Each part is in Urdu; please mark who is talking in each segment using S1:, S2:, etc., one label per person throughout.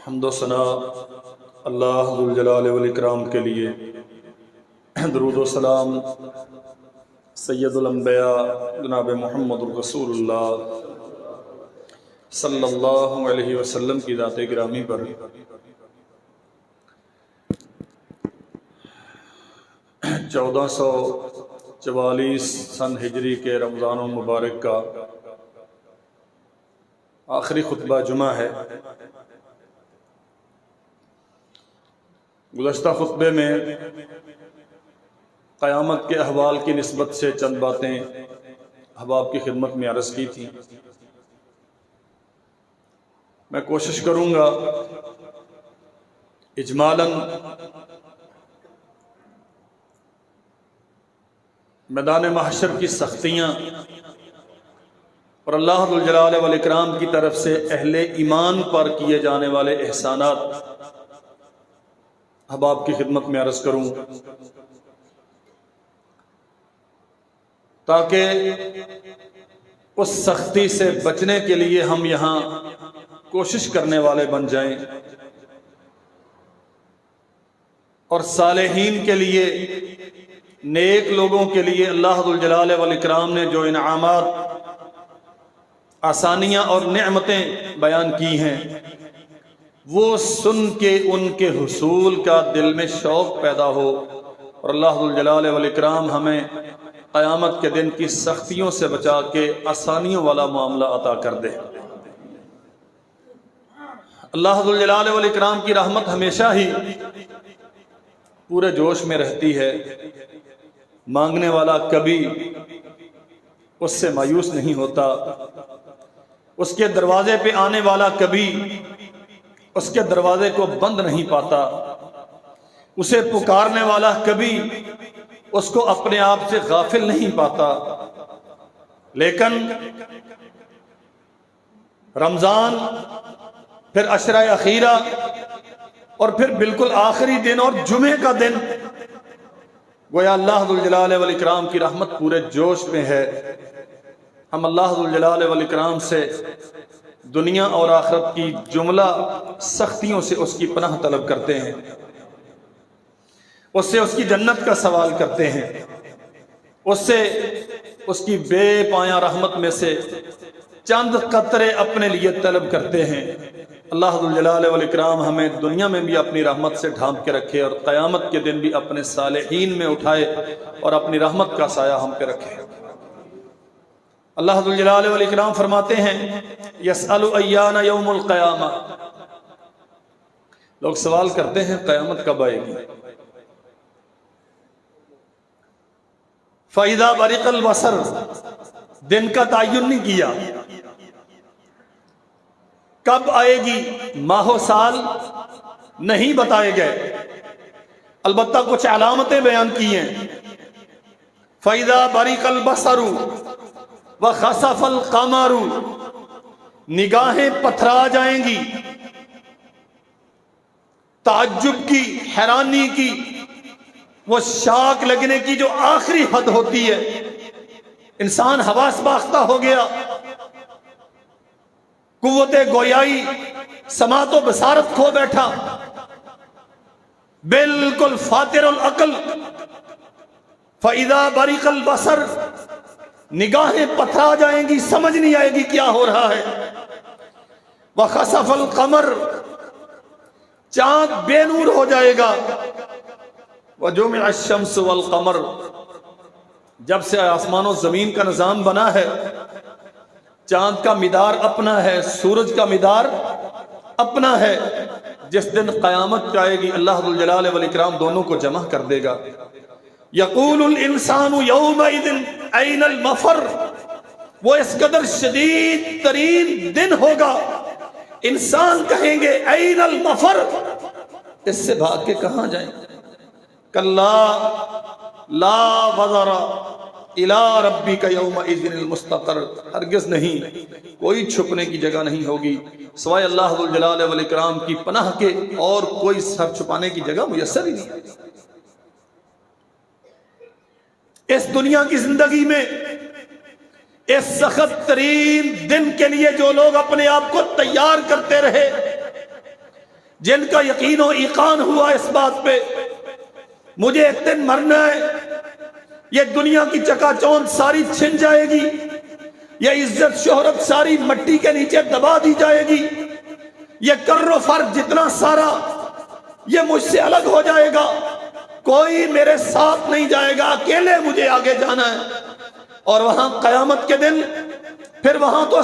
S1: حمد و ثنا اللہ ذو الجلال والاکرام کے لیے، درود و سلام سید الانبیاء جناب محمد الرسول اللہ صلی اللہ علیہ وسلم کی ذات گرامی پر۔ 1444 سن ہجری کے رمضان المبارک کا آخری خطبہ جمعہ ہے۔ گزشتہ خطبے میں قیامت کے احوال کی نسبت سے چند باتیں احباب کی خدمت میں عرض کی تھی۔ میں کوشش کروں گا اجمالاً میدان محشر کی سختیاں اور اللہ ذو الجلال والاکرام کی طرف سے اہل ایمان پر کیے جانے والے احسانات احباب کی خدمت میں عرض کروں، تاکہ اس سختی سے بچنے کے لیے ہم یہاں کوشش کرنے والے بن جائیں، اور صالحین کے لیے، نیک لوگوں کے لیے اللہ ذو الجلال والاکرام نے جو انعامات، آسانیاں اور نعمتیں بیان کی ہیں، وہ سن کے ان کے حصول کا دل میں شوق پیدا ہو، اور اللہ ذو الجلال والاکرام ہمیں قیامت کے دن کی سختیوں سے بچا کے آسانیوں والا معاملہ عطا کر دے۔ اللہ ذو الجلال والاکرام کی رحمت ہمیشہ ہی پورے جوش میں رہتی ہے، مانگنے والا کبھی اس سے مایوس نہیں ہوتا، اس کے دروازے پہ آنے والا کبھی اس کے دروازے کو بند نہیں پاتا، اسے پکارنے والا کبھی اس کو اپنے آپ سے غافل نہیں پاتا۔ لیکن رمضان، پھر عشرہ اخیرہ، اور پھر بالکل آخری دن اور جمعے کا دن، گویا اللہ ذو الجلال والاکرام کی رحمت پورے جوش میں ہے۔ ہم اللہ ذو الجلال والاکرام سے دنیا اور آخرت کی جملہ سختیوں سے اس کی پناہ طلب کرتے ہیں، اس سے اس کی جنت کا سوال کرتے ہیں، اس سے اس کی بے پایاں رحمت میں سے چند قطرے اپنے لیے طلب کرتے ہیں۔ اللہ ذو الجلال والاکرام ہمیں دنیا میں بھی اپنی رحمت سے ڈھانپ کے رکھے، اور قیامت کے دن بھی اپنے صالحین میں اٹھائے اور اپنی رحمت کا سایہ ہم پہ رکھے۔ اللہ ذو الجلال والاکرام فرماتے ہیں، یسأل ایان یوم القیامہ، لوگ سوال کرتے ہیں قیامت کب آئے گی؟ فَإِذَا بَرِقَ الْبَصَرُ، دن کا تعین نہیں کیا، کب آئے گی، ماہ و سال نہیں بتائے گئے، البتہ کچھ علامتیں بیان کی ہیں۔ فَإِذَا بَرِقَ الْبَصَرُ وَخَسَفَ الْقَمَرُ، نگاہیں پتھرا جائیں گی، تعجب کی، حیرانی کی، وہ شاک لگنے کی جو آخری حد ہوتی ہے، انسان حواس باختہ ہو گیا، قوت گویائی، سماعت و بصارت کھو بیٹھا، بالکل فاتر العقل۔ فَإِذَا بَرِقَ الْبَصَرُ، نگاہیں پتھرا جائیں گی، سمجھ نہیں آئے گی کیا ہو رہا ہے۔ وَخَسَفَ الْقَمَرُ، چاند بے نور ہو جائے گا۔ وَجُمِعَ الشَّمْسُ وَالْقَمَرُ، جب سے آسمان و زمین کا نظام بنا ہے، چاند کا مدار اپنا ہے، سورج کا مدار اپنا ہے۔ جس دن قیامت آئے گی، اللہ ذو الجلال والاکرام دونوں کو جمع کر دے گا۔ یقول الانسان یومئذ این المفر، وہ اس قدر شدید ترین دن ہوگا، انسان کہیں گے این المفر، اس سے بھاگ کے کہاں جائیں؟ کلا لا وزر الی ربک یومئذ المستقر، ہرگز نہیں، کوئی چھپنے کی جگہ نہیں ہوگی سوائے اللہ ذو الجلال والاکرام کی پناہ کے، اور کوئی سر چھپانے کی جگہ میسر ہی نہیں۔ اس دنیا کی زندگی میں اس سخت ترین دن کے لیے جو لوگ اپنے آپ کو تیار کرتے رہے، جن کا یقین و ایقان ہوا اس بات پہ مجھے ایک دن مرنا ہے، یہ دنیا کی چکا چوند ساری چھن جائے گی، یہ عزت شہرت ساری مٹی کے نیچے دبا دی جائے گی، یہ کر و فر جتنا سارا یہ مجھ سے الگ ہو جائے گا، کوئی میرے ساتھ نہیں جائے گا، اکیلے مجھے آگے جانا ہے۔ اور وہاں قیامت کے دن پھر وہاں تو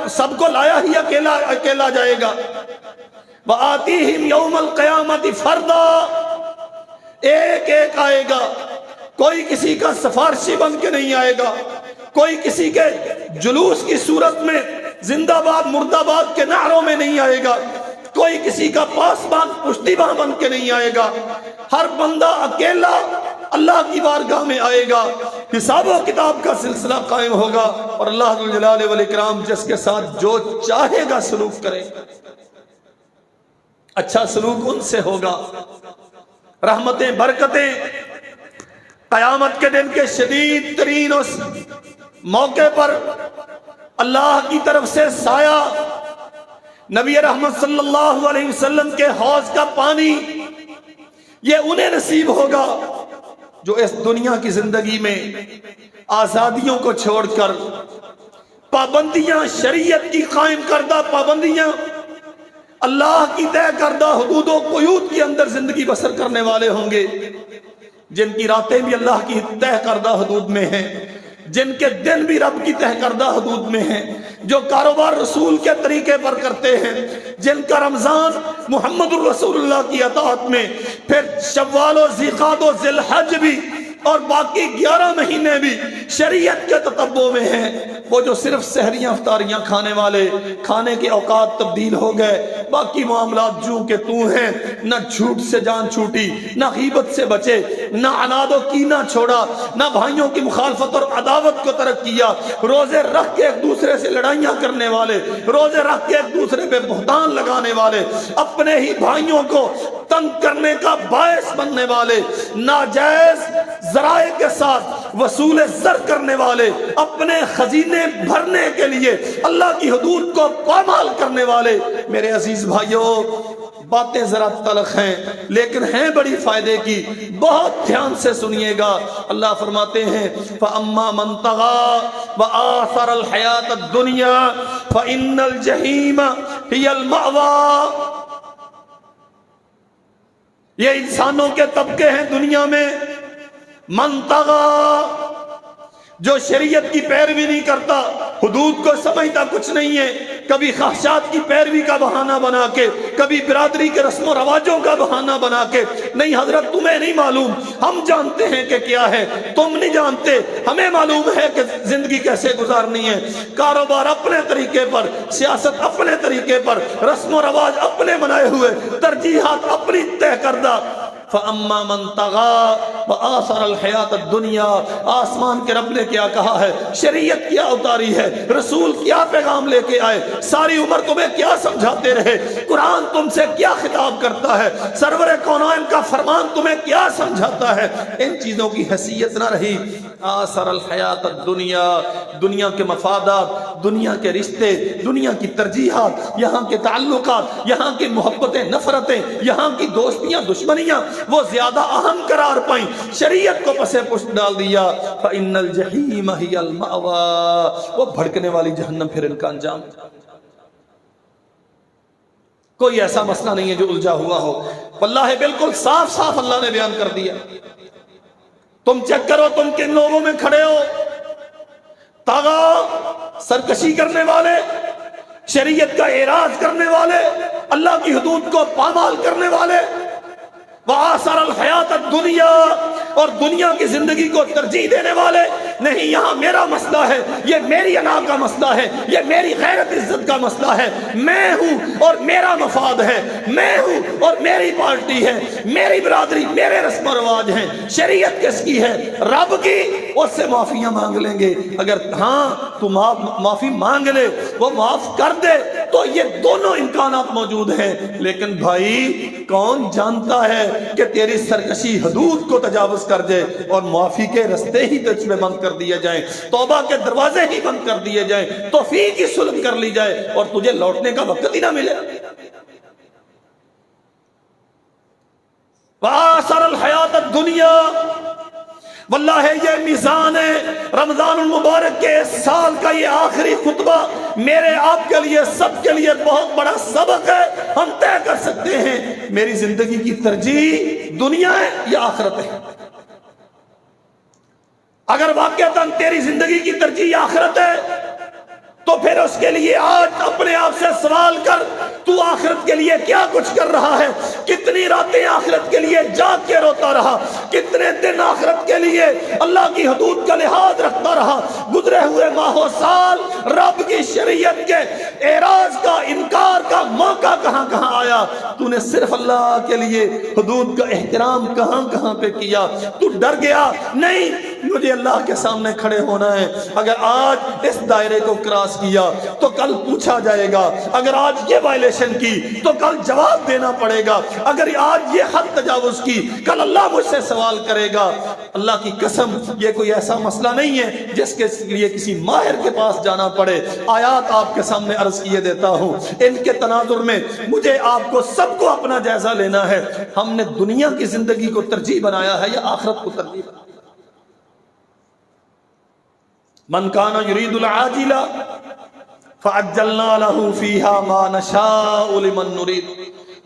S1: سب کو لایا ہی اکیلا جائے گا۔ وَآتِيهِمْ يَوْمَ الْقِيَامَةِ فَرْدًا، ایک ایک آئے گا، کوئی کسی کا سفارشی بن کے نہیں آئے گا، کوئی کسی کے جلوس کی صورت میں زندہ باد مردہ باد کے نعروں میں نہیں آئے گا، کوئی کسی کا پاسبان پشتی باں بن کے نہیں آئے گا، ہر بندہ اکیلا اللہ کی بارگاہ میں آئے گا، حساب و کتاب کا سلسلہ قائم ہوگا، اور اللہ ذو الجلال والاکرام جس کے ساتھ جو چاہے گا سلوک کرے گا۔ اچھا سلوک ان سے ہوگا، رحمتیں برکتیں قیامت کے دن کے شدید ترین اس موقع پر اللہ کی طرف سے سایہ، نبی رحمت صلی اللہ علیہ وسلم کے حوض کا پانی، یہ انہیں نصیب ہوگا جو اس دنیا کی زندگی میں آزادیوں کو چھوڑ کر پابندیاں، شریعت کی قائم کردہ پابندیاں، اللہ کی طے کردہ حدود و قیود کے اندر زندگی بسر کرنے والے ہوں گے، جن کی راتیں بھی اللہ کی طے کردہ حدود میں ہیں، جن کے دن بھی رب کی طے کردہ حدود میں ہیں، جو کاروبار رسول کے طریقے پر کرتے ہیں، جن کا رمضان محمد الرسول اللہ کی اطاعت میں، پھر شوال و ذیقعد و ذی الحج بھی، اور باقی 11 مہینے بھی شریعت کے تتبع میں ہیں۔ وہ جو صرف سحریاں افطاریاں کھانے والے، کھانے کے اوقات تبدیل ہو گئے، باقی معاملات جو کہ تو ہیں، نہ جھوٹ سے جان چھوٹی، نہ غیبت سے بچے، نہ عناد و کینہ چھوڑا، نہ بھائیوں کی مخالفت اور عداوت کو ترک کیا، روزے رکھ کے ایک دوسرے سے لڑائیاں کرنے والے، روزے رکھ کے ایک دوسرے پہ بہتان لگانے والے، اپنے ہی بھائیوں کو تنگ کرنے کا باعث بننے والے، ناجائز ذرائع کے ساتھ وصول زر کرنے والے، اپنے خزینے بھرنے کے لیے اللہ کی حدود کو پامال کرنے والے، میرے عزیز بھائیوں، باتیں ذرا تلخ ہیں لیکن ہیں بڑی فائدے کی، بہت دھیان سے سنیے گا۔ اللہ فرماتے ہیں فَأَمَّا مَن طَغَىٰ وَآثَرَ الْحَيَاةَ الدُّنْيَا فَإِنَّ الْجَحِيمَ هِيَ الْمَأْوَىٰ۔ یہ انسانوں کے طبقے ہیں دنیا میں، من طغیٰ، جو شریعت کی پیروی نہیں کرتا، حدود کو سمجھتا کچھ نہیں ہے، کبھی خواہشات کی پیروی کا بہانہ بنا کے، کبھی برادری کے رسم و رواجوں کا بہانہ بنا کے، نہیں حضرت تمہیں نہیں معلوم، ہم جانتے ہیں کہ کیا ہے، تم نہیں جانتے، ہمیں معلوم ہے کہ زندگی کیسے گزارنی ہے، کاروبار اپنے طریقے پر، سیاست اپنے طریقے پر، رسم و رواج اپنے بنائے ہوئے، ترجیحات اپنی طے کردہ۔ فَأَمَّا مَن طَغَىٰ وَآثَرَ الْحَيَاةَ الدُّنْيَا، آسمان کے رب نے کیا کہا ہے، شریعت کیا اتاری ہے، رسول کیا پیغام لے کے آئے، ساری عمر تمہیں کیا سمجھاتے رہے، قرآن تم سے کیا خطاب کرتا ہے، سرور کونین کا فرمان تمہیں کیا سمجھاتا ہے، ان چیزوں کی حیثیت نہ رہی۔ آثر الحیات الدنیا، دنیا کے مفادات، دنیا کے رشتے، دنیا کی ترجیحات، یہاں کے تعلقات، یہاں کی محبتیں نفرتیں، یہاں کی دوستیاں دشمنیاں، وہ زیادہ اہم قرار پائیں، شریعت کو پسے پشت ڈال دیا۔ فَإِنَّ الْجَحِيمَ هِيَ الْمَأْوَىٰ، وہ بھڑکنے والی جہنم پھر ان کا انجام۔ کوئی ایسا مسئلہ نہیں ہے جو الجھا ہوا ہو، واللہ بالکل صاف صاف اللہ نے بیان کر دیا۔ تم چیک کرو تم کن لوگوں میں کھڑے ہو، طاغا، سرکشی کرنے والے، شریعت کا اعراض کرنے والے، اللہ کی حدود کو پامال کرنے والے، وآثر الحیات الدنیا، اور دنیا کی زندگی کو ترجیح دینے والے۔ نہیں، یہاں میرا مسئلہ ہے، یہ میری انا کا مسئلہ ہے، یہ میری غیرت عزت کا مسئلہ ہے، میں ہوں اور میرا مفاد ہے، میں ہوں اور میری پارٹی ہے، میری برادری، میرے رسم و رواج ہیں۔ شریعت کس کی ہے؟ رب کی، اس سے معافیاں مانگ لیں گے، اگر ہاں تو معافی مانگ لے، وہ معاف کر دے، تو یہ دونوں امکانات موجود ہیں۔ لیکن بھائی کون جانتا ہے کہ تیری سرکشی حدود کو تجاوز کر جائے اور معافی کے رستے ہی تجھ میں بند کر دیے جائیں، توبہ کے دروازے ہی بند کر دیے جائیں، توفیق کی سلب کر لی جائے اور تجھے لوٹنے کا وقت ہی نہ ملے۔ وآثر الحیات الدنیا، واللہ یہ میزان ہے رمضان المبارک کے اس سال کا یہ آخری خطبہ میرے آپ کے لیے سب کے لیے بہت بڑا سبق ہے. ہم طے کر سکتے ہیں میری زندگی کی ترجیح دنیا ہے یا آخرت ہے. اگر واقعتاً تیری زندگی کی ترجیح آخرت ہے تو پھر اس کے لیے آج اپنے آپ سے سوال کر، تو آخرت کے لیے کیا کچھ کر رہا ہے؟ کتنی راتیں آخرت کے لیے جاگ کے روتا رہا؟ کتنے دن آخرت کے لیے اللہ کی حدود کا لحاظ رکھتا رہا؟ گزرے ہوئے ماہ و سال رب کی شریعت کے اعراض کا، انکار کا موقع کہاں کہاں آیا؟ تو نے صرف اللہ کے لیے حدود کا احترام کہاں کہاں پہ کیا؟ تو ڈر گیا نہیں مجھے اللہ کے سامنے کھڑے ہونا ہے، اگر آج اس دائرے کو کراس کیا تو کل پوچھا جائے گا، اگر آج یہ وائلیشن کی تو کل جواب دینا پڑے گا، اگر آج یہ حد تجاوز کی کل اللہ مجھ سے سوال کرے گا. اللہ کی قسم یہ کوئی ایسا مسئلہ نہیں ہے جس کے لیے کسی ماہر کے پاس جانا پڑے. آیات آپ کے سامنے عرض کیے دیتا ہوں، ان کے تناظر میں مجھے آپ کو سب کو اپنا جائزہ لینا ہے. ہم نے دنیا کی زندگی کو ترجیح بنایا ہے یا آخرت کو ترجیح بنایا؟ من کان یرید العاجل فعجلنا له فیہا ما نشاء لمن نرید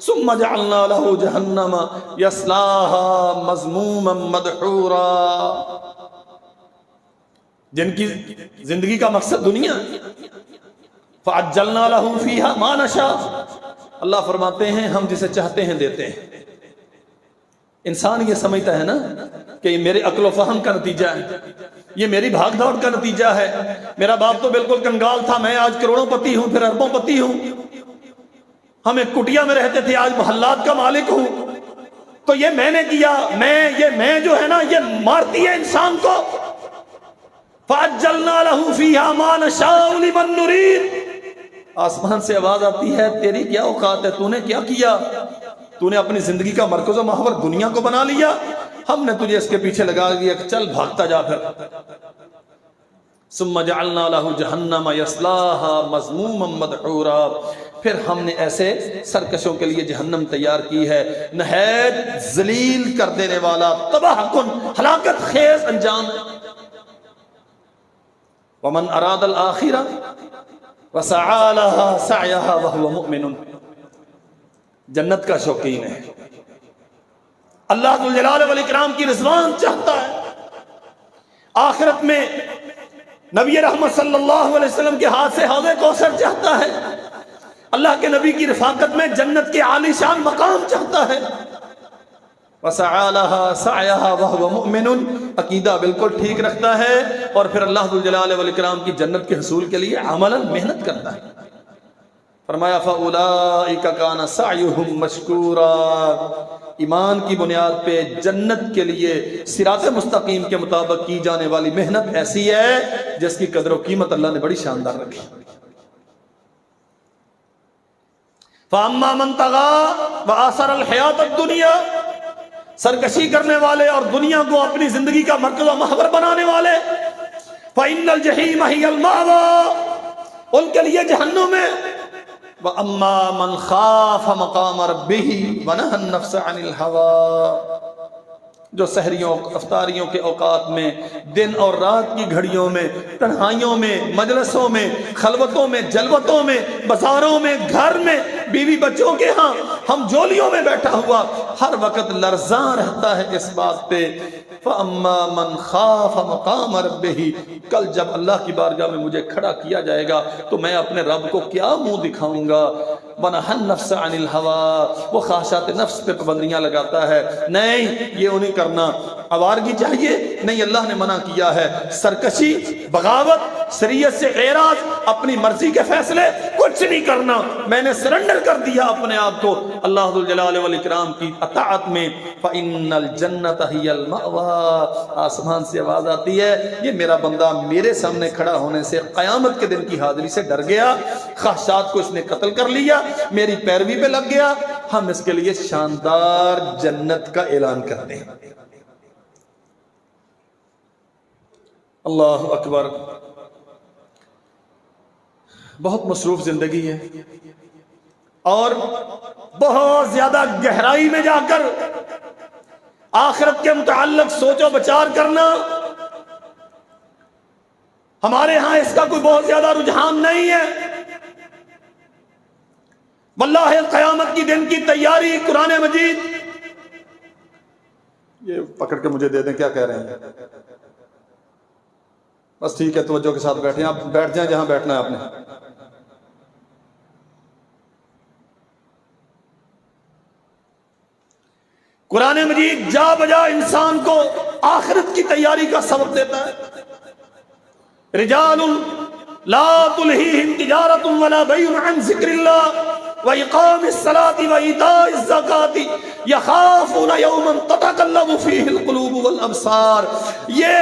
S1: ثم جعلنا له جہنم یصلاها مذموما مدحورا. جن کی زندگی کا مقصد دنیا، فعجلنا له فیہا ما نشاء، اللہ فرماتے ہیں ہم جسے چاہتے ہیں دیتے ہیں. انسان یہ سمجھتا ہے نا کہ یہ میرے عقل و فہم کا نتیجہ ہے، یہ میری بھاگ دوڑ کا نتیجہ ہے. میرا باپ تو بالکل کنگال تھا، میں آج کروڑوں پتی ہوں، پھر اربوں پتی ہوں. ہم ایک کٹیا میں رہتے تھے، آج محلات کا مالک ہوں. تو یہ میں نے کیا، میں جو ہے نا یہ مارتی ہے انسان کو. فَأَجَّلْنَا لَهُ فِيهَا مَا نَشَاءُ لِمَن نُرِيدُ. آسمان سے آواز آتی ہے تیری کیا اوقات ہے، تو نے کیا کیا؟ تو نے اپنی زندگی کا مرکز و محور دنیا کو بنا لیا. ہم نے تجھے اس کے پیچھے لگا دیا کہ چل بھاگتا جا. پھر ثم جعلنا له جہنم یصلاها مذموما مدحورا، پھر ہم نے ایسے سرکشوں کے لیے جہنم تیار کی ہے نہایت ذلیل کر دینے والا، تباہ کن، ہلاکت خیز انجام. ومن اراد الآخرہ وسعى لها سعيها وهو مؤمن، جنت کا شوقین ہے، اللہ ذو الجلال والاکرام کی رضوان چاہتا ہے. آخرت میں نبی رحمت صلی اللہ علیہ وسلم کے ہاتھ سے حوض کوثر چاہتا ہے، اللہ کے نبی کی رفاقت میں جنت کے عالی شان مقام چاہتا ہے. وَسَعَى لَهَا سَعْيَهَا وَهُوَ مُؤْمِنٌ، عقیدہ بالکل ٹھیک رکھتا ہے اور پھر اللہ ذو الجلال والاکرام کی جنت کے حصول کے لیے عملاً محنت کرتا ہے. فرمایا فَأُولَئِكَ كَانَ سَعْيُهُمْ مَشْكُورًا، ایمان کی بنیاد پہ جنت کے لیے صراط مستقیم کے مطابق کی جانے والی محنت ایسی ہے جس کی قدر و قیمت اللہ نے بڑی شاندار رکھی. فَأَمَّا مَن طَغَىٰ وَآثَرَ الْحَيَاةَ الدُّنْيَا، سرکشی کرنے والے اور دنیا کو اپنی زندگی کا مرکز و محور بنانے والے، فَإِنَّ الْجَحِيمَ هِيَ الْمَأْوَىٰ، ان کے لیے جہنم ہے. وَأَمَّا مَنْ خَافَ مَقَامَ رَبِّهِ وَنَهَى النَّفْسَ عَنِ الْهَوَىٰ، جو سحریوں افطاریوں کے اوقات میں، دن اور رات کی گھڑیوں میں، تنہائیوں میں، مجلسوں میں، خلوتوں میں، جلوتوں میں، بازاروں میں، گھر میں، بیوی بچوں کے ہاں، ہم جولیوں میں بیٹھا ہوا ہر وقت لرزاں رہتا ہے اس بات پہ. فَأَمَّا مَنْ خَافَ مَقَامَ رَبِّهِ، کل جب اللہ کی بارگاہ میں مجھے کھڑا کیا جائے گا تو میں اپنے رب کو کیا منہ دکھاؤں گا. وَنَهَى النَّفْسَ عَنِ الْهَوَىٰ، وہ خواہشات نفس پہ پابندیاں لگاتا ہے. نہیں یہ انہیں کرنا، آوارگی چاہیے نہیں، اللہ نے منع کیا ہے. سرکشی، بغاوت، شریعت سے اعراض، اپنی مرضی کے فیصلے کچھ نہیں کرنا. میں نے سرنڈر کر دیا اپنے آپ کو اللہ ذو الجلال والاکرام کی اطاعت میں. فَإِنَّ الْجَنَّةَ هِيَ الْمَأْوَىٰ، آسمان سے آواز آتی ہے یہ میرا بندہ میرے سامنے کھڑا ہونے سے قیامت کے دن کی حاضری سے ڈر گیا، خواہشات کو اس نے قتل کر لیا، میری پیروی پہ لگ گیا. ہم اس کے لیے شاندار جنت کا اعلان کرتے ہیں. اللہ اکبر. بہت مصروف زندگی ہے اور بہت زیادہ گہرائی میں جا کر آخرت کے متعلق سوچ و بچار کرنا ہمارے ہاں اس کا کوئی بہت زیادہ رجحان نہیں ہے۔ واللہ قیامت کی دن کی تیاری قرآن مجید، یہ پکڑ کے مجھے دے دیں، کیا کہہ رہے ہیں؟ بس ٹھیک ہے، توجہ کے ساتھ بیٹھیں، آپ بیٹھ جائیں جہاں بیٹھنا ہے آپ نے۔ قرآن مجید جا بجا انسان کو آخرت کی تیاری کا سبق دیتا ہے۔ رجال لا تلہیہم تجارت ولا بیع عن ذکر اللہ وإقام الصلاة وإيتاء الزکاة یخافون یوما تتقلب فیہ القلوب والابصار۔ یہ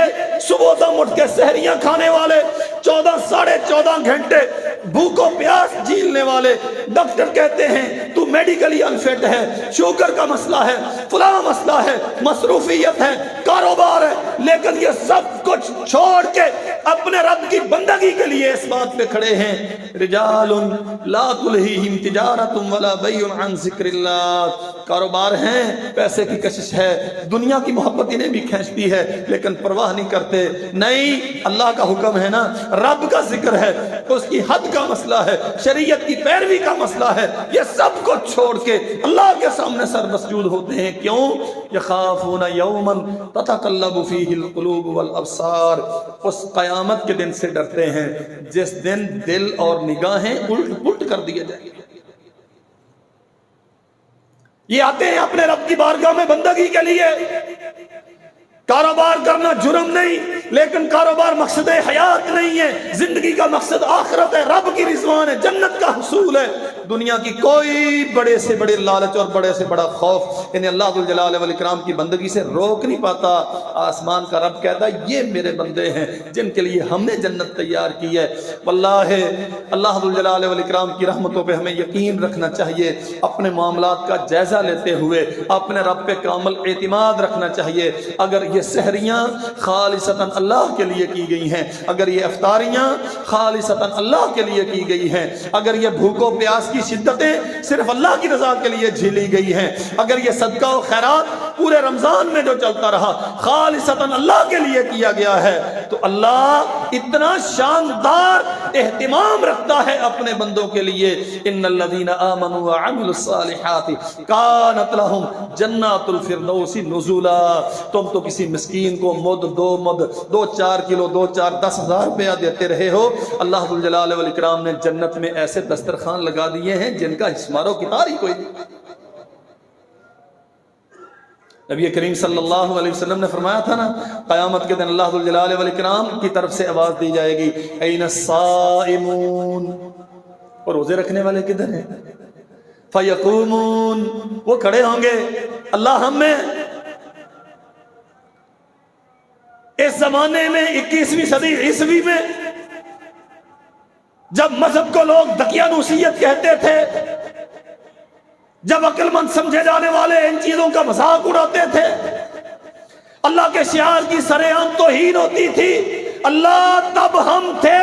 S1: صبح دم اٹھ کے سحریاں کھانے والے، 14 گھنٹے بھوکوں پیاس جھیلنے والے، ڈاکٹر کہتے ہیں تو میڈیکلی انفٹ ہے، شوگر کا مسئلہ ہے، فلاں مسئلہ ہے، مصروفیت ہے، کاروبار ہے، لیکن یہ سب کچھ چھوڑ کے اپنے رب کی بندگی کے لیے اس بات پہ کھڑے ہیں۔ رجال لا تلہیہم تجارت ولا بیع عن ذکر اللہ۔ کاروبار ہیں، پیسے کی کشش ہے، دنیا کی محبت انہیں بھی کھینچتی ہے، لیکن پرواہ نہیں کرتے۔ نہیں، اللہ کا حکم ہے نا، رب کا ذکر ہے، اس کی حد کا مسئلہ ہے، شریعت کی پیروی کا مسئلہ ہے، یہ سب کو چھوڑ کے اللہ کے سامنے سر مسجود ہوتے ہیں۔ کیوں؟ یخافون یوما تتقلب فیہ القلوب والابصار۔ اس قیامت کے دن سے ڈرتے ہیں جس دن دل اور نگاہیں الٹ پلٹ کر دیے جائیں گے۔ یہ آتے ہیں اپنے رب کی بارگاہ میں بندگی کے لیے۔ کاروبار کرنا جرم نہیں، لیکن کاروبار مقصد حیات نہیں ہے، زندگی کا مقصد آخرت ہے، رب کی رضوان ہے، جنت کا حصول ہے۔ دنیا کی کوئی بڑے سے بڑے لالچ اور بڑے سے بڑا خوف انہیں اللہ ذوالجلال والاکرام کی بندگی سے روک نہیں پاتا۔ آسمان کا رب کہتا ہے یہ میرے بندے ہیں جن کے لیے ہم نے جنت تیار کی ہے۔ واللہ اللہ ذوالجلال والاکرام کی رحمتوں پہ ہمیں یقین رکھنا چاہیے، اپنے معاملات کا جائزہ لیتے ہوئے اپنے رب پہ کامل اعتماد رکھنا چاہیے۔ اگر یہ سحریاں خالصتاً اللہ کے لیے کی گئی ہیں، اگر یہ افطاریاں خالصتاً اللہ کے لیے کی گئی ہیں، اگر یہ بھوکو پیاس کی شدتیں صرف اللہ کی رضا کے لیے جھیلی گئی ہیں، اگر یہ صدقہ و خیرات پورے رمضان میں جو چلتا رہا خالصتاً اللہ کے لیے کیا گیا ہے، تو اللہ اتنا شاندار اہتمام رکھتا ہے اپنے بندوں کے لیے۔ ان الذین آمنوا وعملوا الصالحات کانت لہم جنات الفردوس نزلا۔ تم تو کسی مسکین کو مد 2-4 کلو 2-4-10,000 روپیہ دیتے رہے ہو، اللہ ذوالجلال والاکرام نے جنت میں ایسے دسترخوان لگا دیے ہیں جن کا شمار و کتار ہی کوئی نہیں۔ نبی کریم صلی اللہ علیہ وسلم نے فرمایا تھا نا، قیامت کے دن اللہ ذوالجلال والاکرام کی طرف سے آواز دی جائے گی، این الصائمون، اور روزے رکھنے والے کدھر ہیں؟ فیقومون، وہ کھڑے ہوں گے، اللہ ہم میں اس زمانے میں 21ویں صدی عیسوی میں جب مذہب کو لوگ دقیانوسیت کہتے تھے، جب عقل مند سمجھے جانے والے ان چیزوں کا مذاق اڑاتے تھے، اللہ کے شعار کی سر عام توہین ہوتی تھی، اللہ تب ہم تھے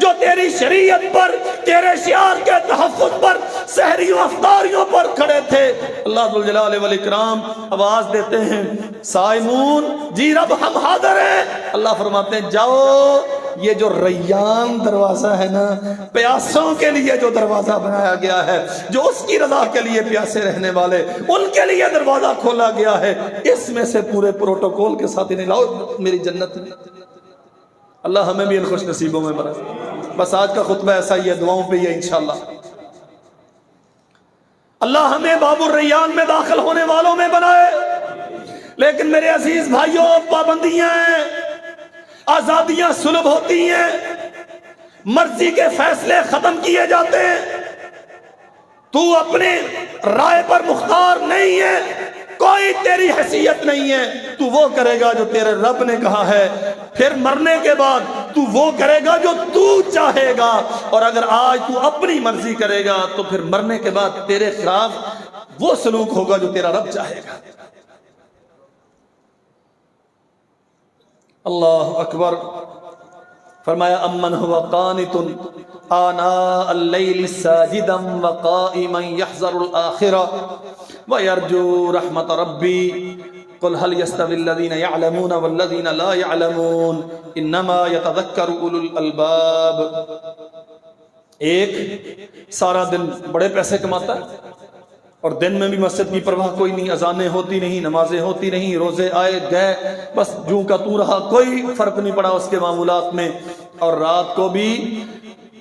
S1: جو تیری شریعت پر، تیرے شعار کے تحفظ پر، سحریوں افطاریوں پر کھڑے تھے۔ اللہ ذوالجلال والاکرام آواز دیتے ہیں، صائمون، جی رب ہم حاضر ہیں۔ اللہ فرماتے ہیں جاؤ، یہ جو ریان دروازہ ہے نا، پیاسوں کے لیے جو دروازہ بنایا گیا ہے، جو اس کی رضا کے لیے پیاسے رہنے والے، ان کے لیے دروازہ کھولا گیا ہے، اس میں سے پورے پروٹوکول کے ساتھ انہیں لاؤ میری جنت میں۔ اللہ ہمیں بھی ان خوش نصیبوں میں بنا۔ بس آج کا خطبہ ایسا ہی ہے، دعاؤں پہ ہی ہے انشاءاللہ۔ اللہ ہمیں باب الریان میں داخل ہونے والوں میں بنائے۔ لیکن میرے عزیز بھائیوں، پابندیاں ہیں، آزادیاں سلب ہوتی ہیں، مرضی کے فیصلے ختم کیے جاتے ہیں، تو اپنے رائے پر مختار نہیں ہے، کوئی تیری حیثیت نہیں ہے، تو وہ کرے گا جو تیرے رب نے کہا ہے، پھر مرنے کے بعد تو وہ کرے گا جو تو چاہے گا، اور اگر آج تو اپنی مرضی کرے گا تو پھر مرنے کے بعد تیرے خلاف وہ سلوک ہوگا جو تیرا رب چاہے گا۔ اللہ اکبر۔ فرمایا امن هو قانت آناء اللیل ساجدا وقائما یحذر الآخرہ ویرجو رحمت ربی قل هل يستوي الذين يعلمون والذين لا يعلمون انما يتذكر اولو الالباب. ایک سارا دن بڑے پیسے کماتا ہے اور دن میں بھی مسجد کی پرواہ کوئی نہیں، اذانیں ہوتی نہیں، نمازیں ہوتی نہیں، روزے آئے گئے، بس جوں کا تو رہا، کوئی فرق نہیں پڑا اس کے معمولات میں، اور رات کو بھی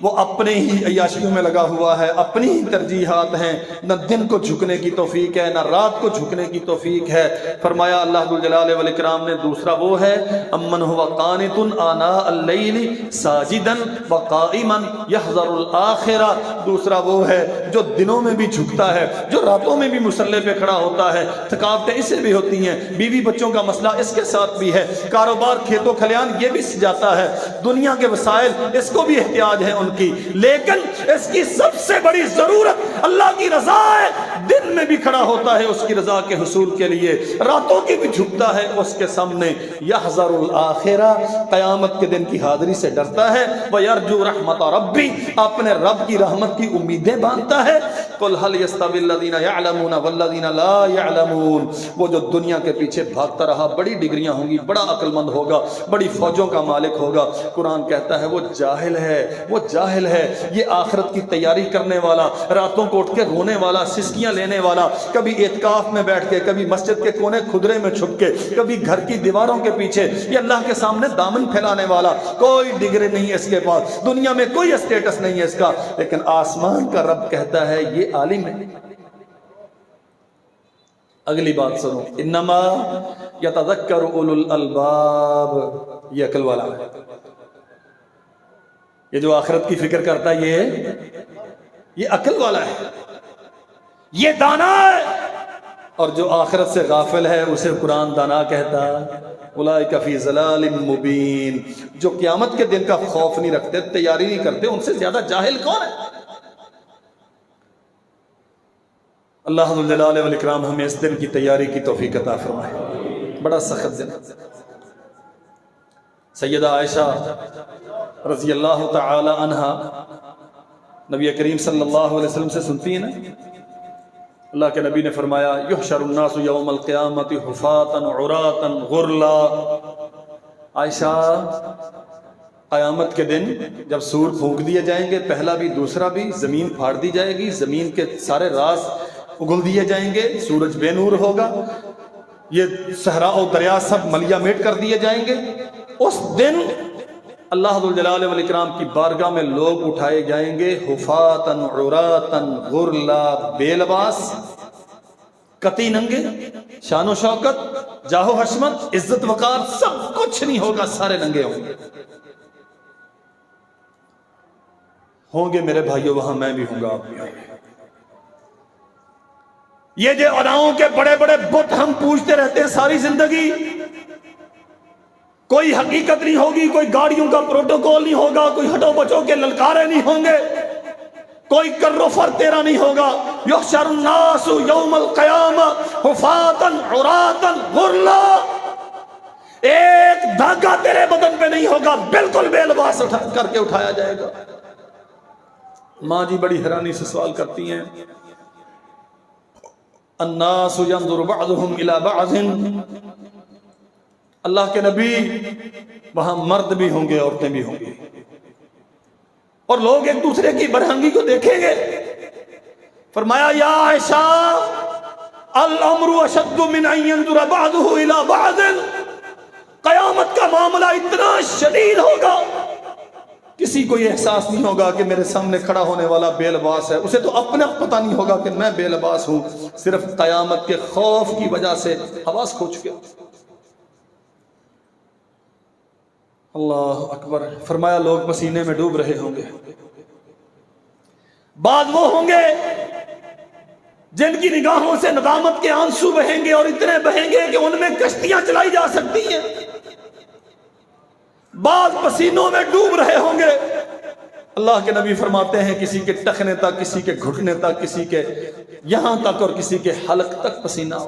S1: وہ اپنے ہی عیاشیوں میں لگا ہوا ہے، اپنی ہی ترجیحات ہیں، نہ دن کو جھکنے کی توفیق ہے نہ رات کو جھکنے کی توفیق ہے. فرمایا اللہ ذوالجلال والاکرام نے دوسرا وہ ہے امن هو قانت آناء اللیل ساجدا وقائما یحذر الآخرہ. دوسرا وہ ہے جو دنوں میں بھی جھکتا ہے، جو راتوں میں بھی مصلی پہ کھڑا ہوتا ہے. تھکاوٹیں اسے بھی ہوتی ہیں، بیوی بچوں کا مسئلہ اس کے ساتھ بھی ہے، کاروبار کھیت و کھلیان یہ بھی جاتا ہے، دنیا کے وسائل اس کو بھی احتیاج ہے ان کی، لیکن اس کی سب سے بڑی ضرورت اللہ کی رضا ہے. دن میں بھی کھڑا ہوتا ہے اس کی رضا کے حصول کے لیے، راتوں کی بھی جھکتا ہے اس کے سامنے. یحذر الآخرہ، قیامت کے دن کی حاضری سے ڈرتا ہے. وَيَرْجُو رَحْمَتَ رَبِّ، اپنے رب کی رحمت کی امیدیں باندھتا ہے. قُلْ هَلْ يَسْتَوِي الَّذِينَ يَعْلَمُونَ وَالَّذِينَ لَا يَعْلَمُونَ. وہ جو دنیا کے پیچھے بھاگتا رہا، بڑی ڈگریاں ہوں گی، بڑا عقل مند ہوگا، بڑی فوجوں کا مالک ہوگا، قرآن کہتا ہے وہ جاہل ہے، وہ جاہل ہے. یہ آخرت کی تیاری کرنے والا، راتوں کو اٹھ کے رونے والا، سسکیاں لینے والا، کبھی اعتکاف میں بیٹھ کے، کبھی مسجد کے کونے کھدرے میں چھپ کے، کبھی گھر کی دیواروں کے پیچھے، یہ اللہ کے سامنے دامن پھیلانے والا، کوئی ڈگری نہیں ہے اس کے پاس، دنیا میں کوئی اسٹیٹس نہیں ہے اس کا، لیکن آسمان کا رب کہتا ہے یہ عالم ہے. اگلی بات سنو، انما یتذکر اولو الالباب، یہ عقل والا ہے. یہ جو آخرت کی فکر کرتا ہے یہ عقل والا ہے، یہ دانا ہے. اور جو آخرت سے غافل ہے اسے قرآن دانا کہتا. اولئک فی ضلال مبین. جو قیامت کے دن کا خوف نہیں رکھتے، تیاری نہیں کرتے، ان سے زیادہ جاہل کون ہے؟ اللہ ذوالجلال والاکرام ہمیں اس دن کی تیاری کی توفیق عطا فرمائے. بڑا سخت دن. سیدہ عائشہ رضی اللہ تعالی عنہا نبی کریم صلی اللہ علیہ وسلم سے سنتی ہیں نا، اللہ کے نبی نے فرمایا یحشر الناس یوم القیامت حفاتا عراتا غرلا. عائشہ، قیامت کے دن جب سور پھونک دیے جائیں گے، پہلا بھی دوسرا بھی، زمین پھاڑ دی جائے گی، زمین کے سارے راز اگل دیے جائیں گے، سورج بے نور ہوگا، یہ صحرا و دریا سب ملیا میٹ کر دیے جائیں گے. اس دن اللہ ذوالجلال والاکرام کی بارگاہ میں لوگ اٹھائے جائیں گے حفاتا عراتا غرلا، بے لباس، کتی ننگے، شان و شوکت، جاہ و حشمت، عزت وقار سب کچھ نہیں ہوگا، سارے ننگے ہوں گے میرے بھائیو. وہاں میں بھی ہوں گا، آپ بھی ہوں گے. یہ جو اداؤں کے بڑے بڑے بت ہم پوجتے رہتے ہیں ساری زندگی، کوئی حقیقت نہیں ہوگی، کوئی گاڑیوں کا پروٹوکول نہیں ہوگا، کوئی ہٹو بچوں کے للکارے نہیں ہوں گے، کوئی کر و فر تیرا نہیں ہوگا. یحشر الناس یوم القیامہ حفاتا عراتا غرلا. ایک دھاگا تیرے بدن پہ نہیں ہوگا، بالکل بے لباس کر کے اٹھایا جائے گا. ماں جی بڑی حیرانی سے سوال کرتی ہیں، الناس ينظر بعضهم الى بعض. اللہ کے نبی، وہاں مرد بھی ہوں گے، عورتیں بھی ہوں گی، اور لوگ ایک دوسرے کی برہنگی کو دیکھیں گے. فرمایا یا عائشہ الامر اشد من ان ينظر بعضه الى بعض. قیامت کا معاملہ اتنا شدید ہوگا، کسی کو یہ احساس نہیں ہوگا کہ میرے سامنے کھڑا ہونے والا بے لباس ہے، اسے تو اپنا پتہ نہیں ہوگا کہ میں بے لباس ہوں، صرف قیامت کے خوف کی وجہ سے حواس کھو چکے. اللہ اکبر. فرمایا لوگ پسینے میں ڈوب رہے ہوں گے. بعض وہ ہوں گے جن کی نگاہوں سے ندامت کے آنسو بہیں گے، اور اتنے بہیں گے کہ ان میں کشتیاں چلائی جا سکتی ہیں. بعض پسینوں میں ڈوب رہے ہوں گے. اللہ کے نبی فرماتے ہیں کسی کے ٹخنے تک، کسی کے گھٹنے تک، کسی کے یہاں تک، اور کسی کے حلق تک پسینہ ہو،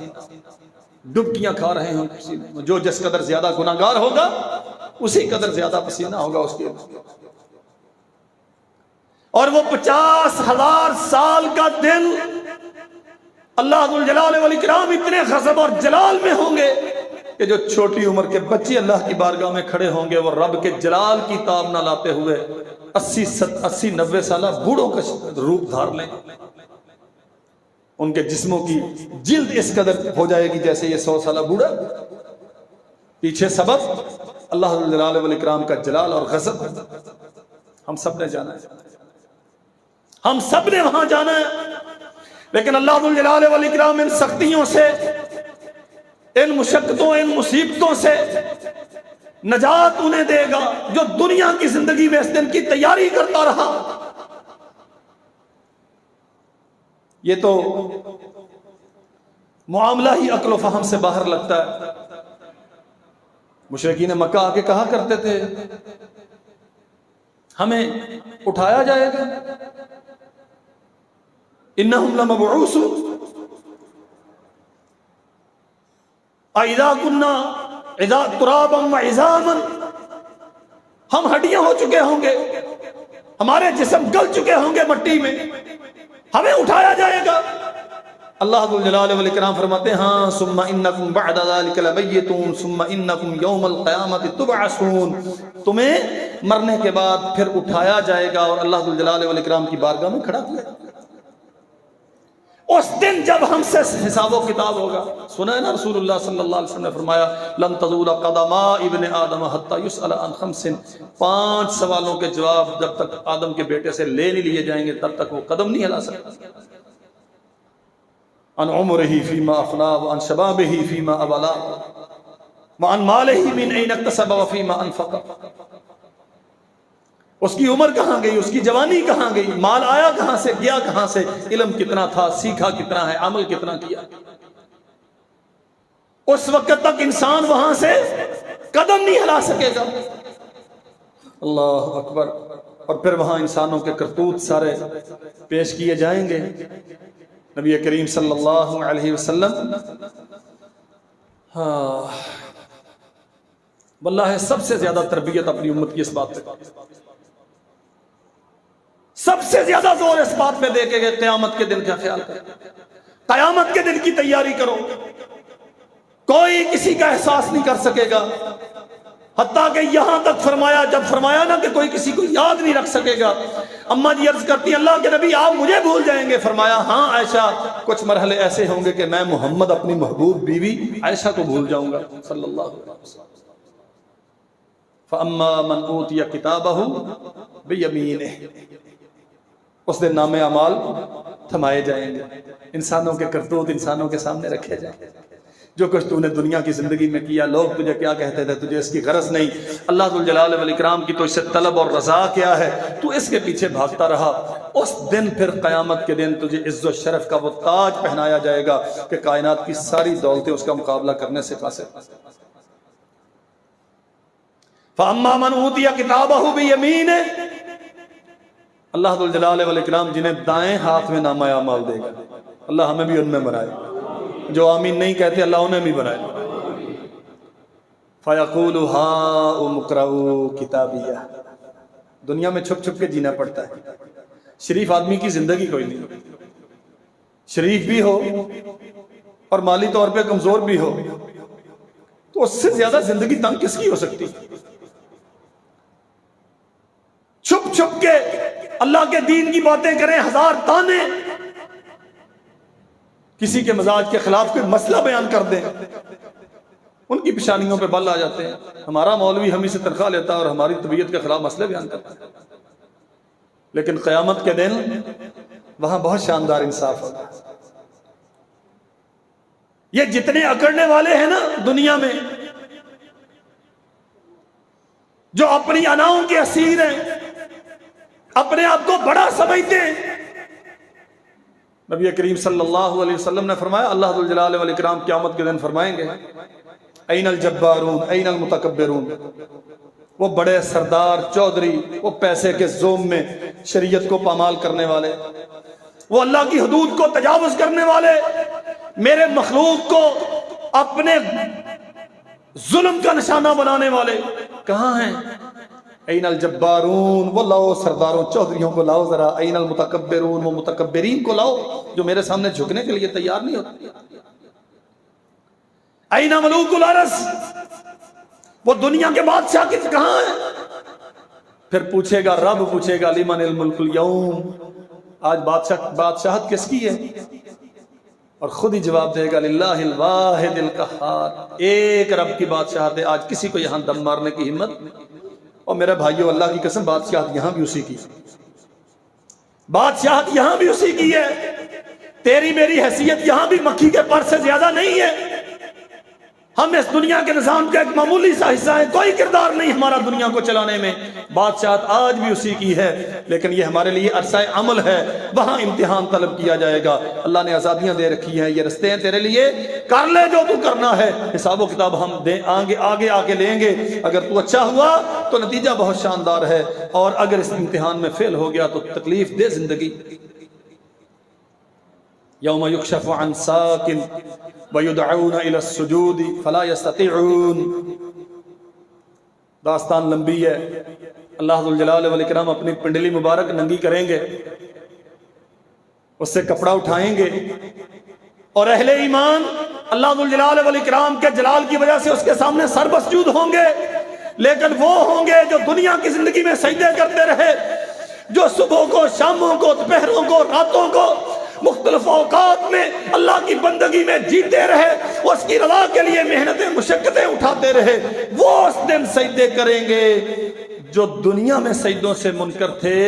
S1: ڈبکیاں کھا رہے ہوں پسینے میں. جو جس قدر زیادہ گناہگار ہوگا اسی قدر زیادہ پسینہ ہوگا اس کے. اور وہ 50,000 سال کا دن اللہ ذوالجلال والاکرام اتنے غضب اور جلال میں ہوں گے کہ جو چھوٹی عمر کے بچے اللہ کی بارگاہ میں کھڑے ہوں گے وہ رب کے جلال کی تاب نہ لاتے ہوئے 80-90 سالہ بوڑھوں کا روپ دھار لیں. ان کے جسموں کی جلد اس قدر ہو جائے گی جیسے یہ 100 سالہ بوڑھا. پیچھے سبب اللہ ذوالجلال والاکرام کا جلال اور غضب. ہم سب نے جانا ہے, ہم سب نے وہاں جانا ہے, لیکن اللہ ذوالجلال والاکرام ان سختیوں سے, ان مشقتوں, ان مصیبتوں سے نجات انہیں دے گا جو دنیا کی زندگی میں اس دن کی تیاری کرتا رہا. یہ تو معاملہ ہی عقل و فہم سے باہر لگتا ہے. مشرکین مکہ آ کے کہا کرتے تھے ہمیں اٹھایا جائے گا, انہم لمبعوثون اذا کنا اذا ترابا وعظاما, ہم ہڈیاں ہو چکے ہوں گے, ہمارے جسم گل چکے ہوں گے مٹی میں, ہمیں اٹھایا جائے گا. اللہ ذوالجلال والاکرام فرماتے ہیں ہاں ثم انکم بعد ذلک لمیتون ثم انکم یوم القیامت تبعثون, تمہیں مرنے کے بعد پھر اٹھایا جائے گا اور اللہ ذوالجلال والاکرام کی بارگاہ میں کھڑا کیا. اس دن جب ہم سے حساب و کتاب ہوگا, سنا ہے نا رسول اللہ صلی اللہ علیہ وسلم نے فرمایا لن تزول قدما ابن آدم حتی یسأل عن 5, 5 سوالوں کے جواب جب تک آدم کے بیٹے سے لے نہیں لیے جائیں گے تب تک وہ قدم نہیں ہلا سکتا. عن عمره فيما افنا وعن شبابه فيما ابلا وعن ماله من اين اكتسب وفيما انفق. اس کی عمر کہاں گئی, اس کی جوانی کہاں گئی, مال آیا کہاں سے, گیا کہاں سے, علم کتنا تھا, سیکھا کتنا ہے, عمل کتنا کیا. اس وقت تک انسان وہاں سے قدم نہیں ہلا سکے گا. اللہ اکبر. اور پھر وہاں انسانوں کے کرتوت سارے پیش کیے جائیں گے. نبی کریم صلی اللہ علیہ وسلم واللہ سب سے زیادہ تربیت اپنی امت کی اس بات پہ, سب سے زیادہ زور اس بات پہ دے کے کہ قیامت کے دن کا خیال کرو, قیامت کے دن کی تیاری کرو. کوئی کسی کا احساس نہیں کر سکے گا, حتیٰ کہ یہاں تک فرمایا, جب فرمایا نا کہ کوئی کسی کو یاد نہیں رکھ سکے گا. اماں جی عرض کرتی اللہ کے نبی آپ مجھے بھول جائیں گے. فرمایا ہاں عائشہ, کچھ مرحلے ایسے ہوں گے کہ میں محمد اپنی محبوب بیوی عائشہ کو بھول جاؤں گا صلی اللہ علیہ وسلم. فَأَمَّا مَنْ أُوتِيَ كِتَابَهُ بِيَمِينِهِ, اس دن نام اعمال تھمائے جائیں گے, انسانوں کے کرتوت انسانوں کے سامنے رکھے جائیں گے. جو کچھ تو نے دنیا کی زندگی میں کیا, لوگ تجھے کیا کہتے تھے, تجھے اس کی غرض نہیں. اللہ ذوالجلال والاکرام کی تو اس سے طلب اور رضا کیا ہے, تو اس کے پیچھے بھاگتا رہا. اس دن پھر قیامت کے دن تجھے عز و شرف کا وہ تاج پہنایا جائے گا کہ کائنات کی ساری دولتیں اس کا مقابلہ کرنے سے قاصر. فَأَمَّا مَنْ أُوتِيَ كِتَابَهُ بِيَمِينِهِ, اللہ ذوالجلال والاکرام جنہیں دائیں ہاتھ میں نامہ اعمال دے گا, اللہ ہمیں بھی ان میں بنائے. جو آمین نہیں کہتے اللہ انہیں بھی بنائے. فَيَقُولُ هَاؤُمُ اقْرَءُوا كِتَابِيَهْ, دنیا میں چھپ چھپ کے جینا پڑتا ہے. شریف آدمی کی زندگی کوئی نہیں, شریف بھی ہو اور مالی طور پہ کمزور بھی ہو تو اس سے زیادہ زندگی تنگ کس کی ہو سکتی. چھپ چھپ کے اللہ کے دین کی باتیں کریں, ہزار تانے, کسی کے مزاج کے خلاف کوئی مسئلہ بیان کر دیں, ان کی پیشانیوں پہ بل آ جاتے ہیں. ہمارا مولوی ہم ہی سے تنخواہ لیتا ہے اور ہماری طبیعت کے خلاف مسئلے بیان کرتا ہے. لیکن قیامت کے دن وہاں بہت شاندار انصاف ہوگا. یہ جتنے اکڑنے والے ہیں نا دنیا میں, جو اپنی اناؤں کے اسیر ہیں, اپنے آپ کو بڑا سمجھتے ہیں, نبی کریم صلی اللہ علیہ وسلم نے فرمایا اللہ ذوالجلال والاکرام قیامت کے دن فرمائیں گے این الجبارون این المتکبرون, وہ بڑے سردار چودھری, وہ پیسے کے زوم میں شریعت کو پامال کرنے والے, وہ اللہ کی حدود کو تجاوز کرنے والے, میرے مخلوق کو اپنے ظلم کا نشانہ بنانے والے کہاں ہیں؟ این الجبارون، وہ لاؤ سرداروں چودھریوں کو لاؤ ذرا، این المتکبرون، وہ متکبرین کو لاؤ جو میرے سامنے جھکنے کے لیے تیار نہیں ہوتے، این ملوک الارض، وہ دنیا کے بادشاہ کہاں ہیں؟ پھر پوچھے گا رب، پوچھے گا لمن الملک اليوم، آج بادشاہت کس کی ہے؟ اور خود ہی جواب دے گا للہ الواحد القہار، ایک رب کی بادشاہت ہے، آج کسی کو یہاں دم مارنے کی ہمت نہیں۔ اور میرے بھائیو اللہ کی قسم بادشاہت یہاں بھی اسی کی، بادشاہت یہاں بھی اسی کی ہے، تیری میری حیثیت یہاں بھی مکھی کے پر سے زیادہ نہیں ہے، ہم اس دنیا کے نظام کا ایک معمولی سا حصہ ہے، کوئی کردار نہیں ہمارا دنیا کو چلانے میں، بادشاہت آج بھی اسی کی ہے، لیکن یہ ہمارے لیے عرصہ عمل ہے، وہاں امتحان طلب کیا جائے گا۔ اللہ نے آزادیاں دے رکھی ہیں، یہ رستے ہیں تیرے لیے، کر لے جو تو کرنا ہے، حساب و کتاب ہم آگے آ کے لیں گے، اگر تو اچھا ہوا تو نتیجہ بہت شاندار ہے، اور اگر اس امتحان میں فیل ہو گیا تو تکلیف دے زندگی۔ یوم یکشف عن ساق ویدعون الی السجود فلا یستطیعون، داستان لمبی ہے، اللہ ذوالجلال والاکرام اپنی پنڈلی مبارک ننگی کریں گے، اس سے کپڑا اٹھائیں گے، اور اہل ایمان اللہ ذوالجلال والاکرام کے جلال کی وجہ سے اس کے سامنے سر مسجود ہوں گے، لیکن وہ ہوں گے جو دنیا کی زندگی میں سجدے کرتے رہے، جو صبح کو، شاموں کو، دوپہروں کو، راتوں کو، مختلف اوقات میں اللہ کی بندگی میں جیتے رہے، اس کی رضا کے لیے محنتیں مشقتیں اٹھاتے رہے، وہ اس دن سجدے کریں گے۔ جو دنیا میں سجدوں سے منکر تھے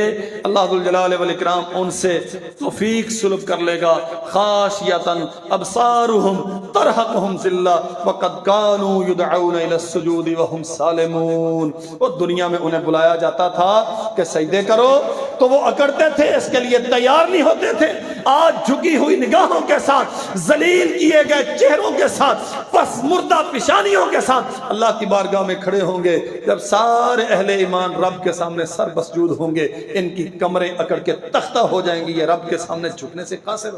S1: اللہ ذوالجلال والاکرام ان سے توفیق سلب کر لے گا، خاشیۃ ابصارهم ترہقهم ذلہ وقد كانوا يدعون الى السجود وهم سالمون، وہ دنیا میں انہیں بلایا جاتا تھا کہ سجدے کرو تو وہ اکڑتے تھے، اس کے لیے تیار نہیں ہوتے تھے، آج جھکی ہوئی نگاہوں کے ساتھ، ذلیل کیے گئے چہروں کے ساتھ، پس مردہ پیشانیوں کے ساتھ اللہ کی بارگاہ میں کھڑے ہوں گے، جب سارے اہل ایمان رب کے سامنے سر مسجود ہوں گے، ان کی کمریں اکڑ کے تختہ ہو جائیں گی، یہ رب کے سامنے جھکنے سے قاصر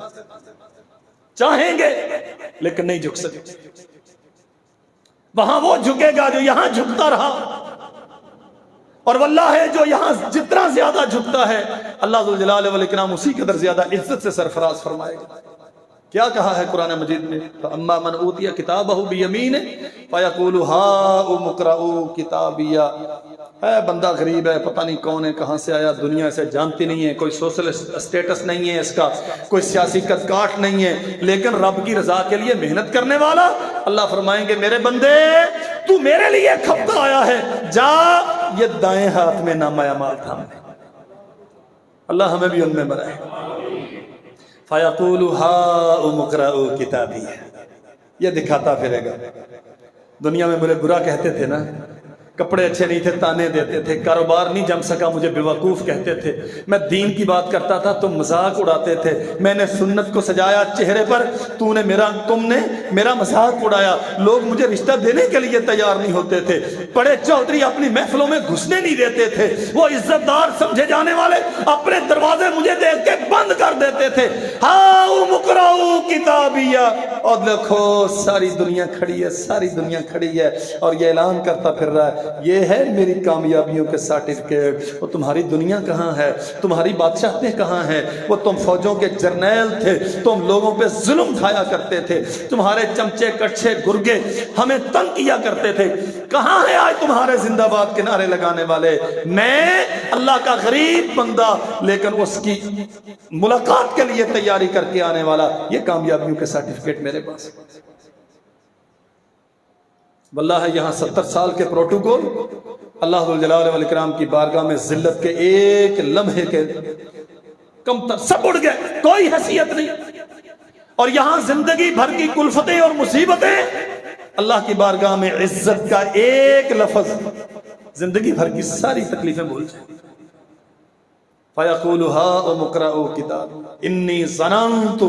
S1: چاہیں گے لیکن نہیں جھک سکتے۔ وہاں وہ جھکے گا جو یہاں جھکتا رہا، اور واللہ ہے جو یہاں جتنا زیادہ جھکتا ہے اللہ ذوالجلال والاکرام اسی قدر زیادہ عزت سے سرفراز فرمائے گا۔ کیا کہا ہے قرآن مجید میں؟ فَأَمَّا مَنْ أُوتِيَ كِتَابَهُ بِيَمِينِهِ فَيَقُولُ هَاؤُمُ اقْرَءُوا كِتَابِيَهْ، اے بندہ غریب ہے، پتہ نہیں کون ہے، کہاں سے آیا، دنیا سے جانتی نہیں ہے، کوئی سوشل اسٹیٹس نہیں ہے اس کا، کوئی سیاسی قد کاٹ نہیں ہے، لیکن رب کی رضا کے لیے محنت کرنے والا۔ اللہ فرمائیں گے میرے بندے تو میرے لیے کھپتا آیا ہے، جا یہ دائیں ہاتھ میں نامہ اعمال تھام دے۔ اللہ ہمیں بھی ان میں بنائے۔ فَيَقُولُ هَاؤُمُ اقْرَءُوا كِتَابِيَهْ، یہ دکھاتا پھرے گا۔ دنیا میں مجھے برا کہتے تھے نا، کپڑے اچھے نہیں تھے تانے دیتے تھے، کاروبار نہیں جم سکا مجھے بیوقوف کہتے تھے، میں دین کی بات کرتا تھا تم مذاق اڑاتے تھے، میں نے سنت کو سجایا چہرے پر، تم نے میرا مذاق اڑایا، لوگ مجھے رشتہ دینے کے لیے تیار نہیں ہوتے تھے، بڑے چودھری اپنی محفلوں میں گھسنے نہیں دیتے تھے، وہ عزت دار سمجھے جانے والے اپنے دروازے مجھے دیکھ کے بند کر دیتے تھے۔ ہاؤم اقرؤوا کتابیہ، اور دیکھو ساری دنیا کھڑی ہے، ساری دنیا کھڑی ہے، اور یہ اعلان کرتا پھر رہا ہے یہ ہے میری کامیابیوں کے سرٹیفکیٹ۔ وہ تمہاری دنیا کہاں ہے، تمہاری بادشاہتیں کہاں ہیں، وہ تم فوجوں کے جرنیل تھے، تم لوگوں پہ ظلم کھایا کرتے تھے، تمہارے چمچے کچھے گرگے ہمیں تنگ کیا کرتے تھے، کہاں ہے آج تمہارے زندہ باد کے نعرے لگانے والے؟ میں اللہ کا غریب بندہ لیکن اس کی ملاقات کے لیے تیاری کر کے آنے والا، یہ کامیابیوں کے سرٹیفکیٹ میرے پاس۔ واللہ ہے یہاں 70 سال کے پروٹوکول اللہ ذوالجلال والاکرام کی بارگاہ میں ذلت کے ایک لمحے کے کم تر سب اڑ گئے، کوئی حیثیت نہیں، اور یہاں زندگی بھر کی کلفتیں اور مصیبتیں اللہ کی بارگاہ میں عزت کا ایک لفظ زندگی بھر کی ساری تکلیفیں بھول جائیں۔ فَيَقُولُ هَا اُمُقْرَأُ كِتَابِ إِنِّي ظَنَنْتُ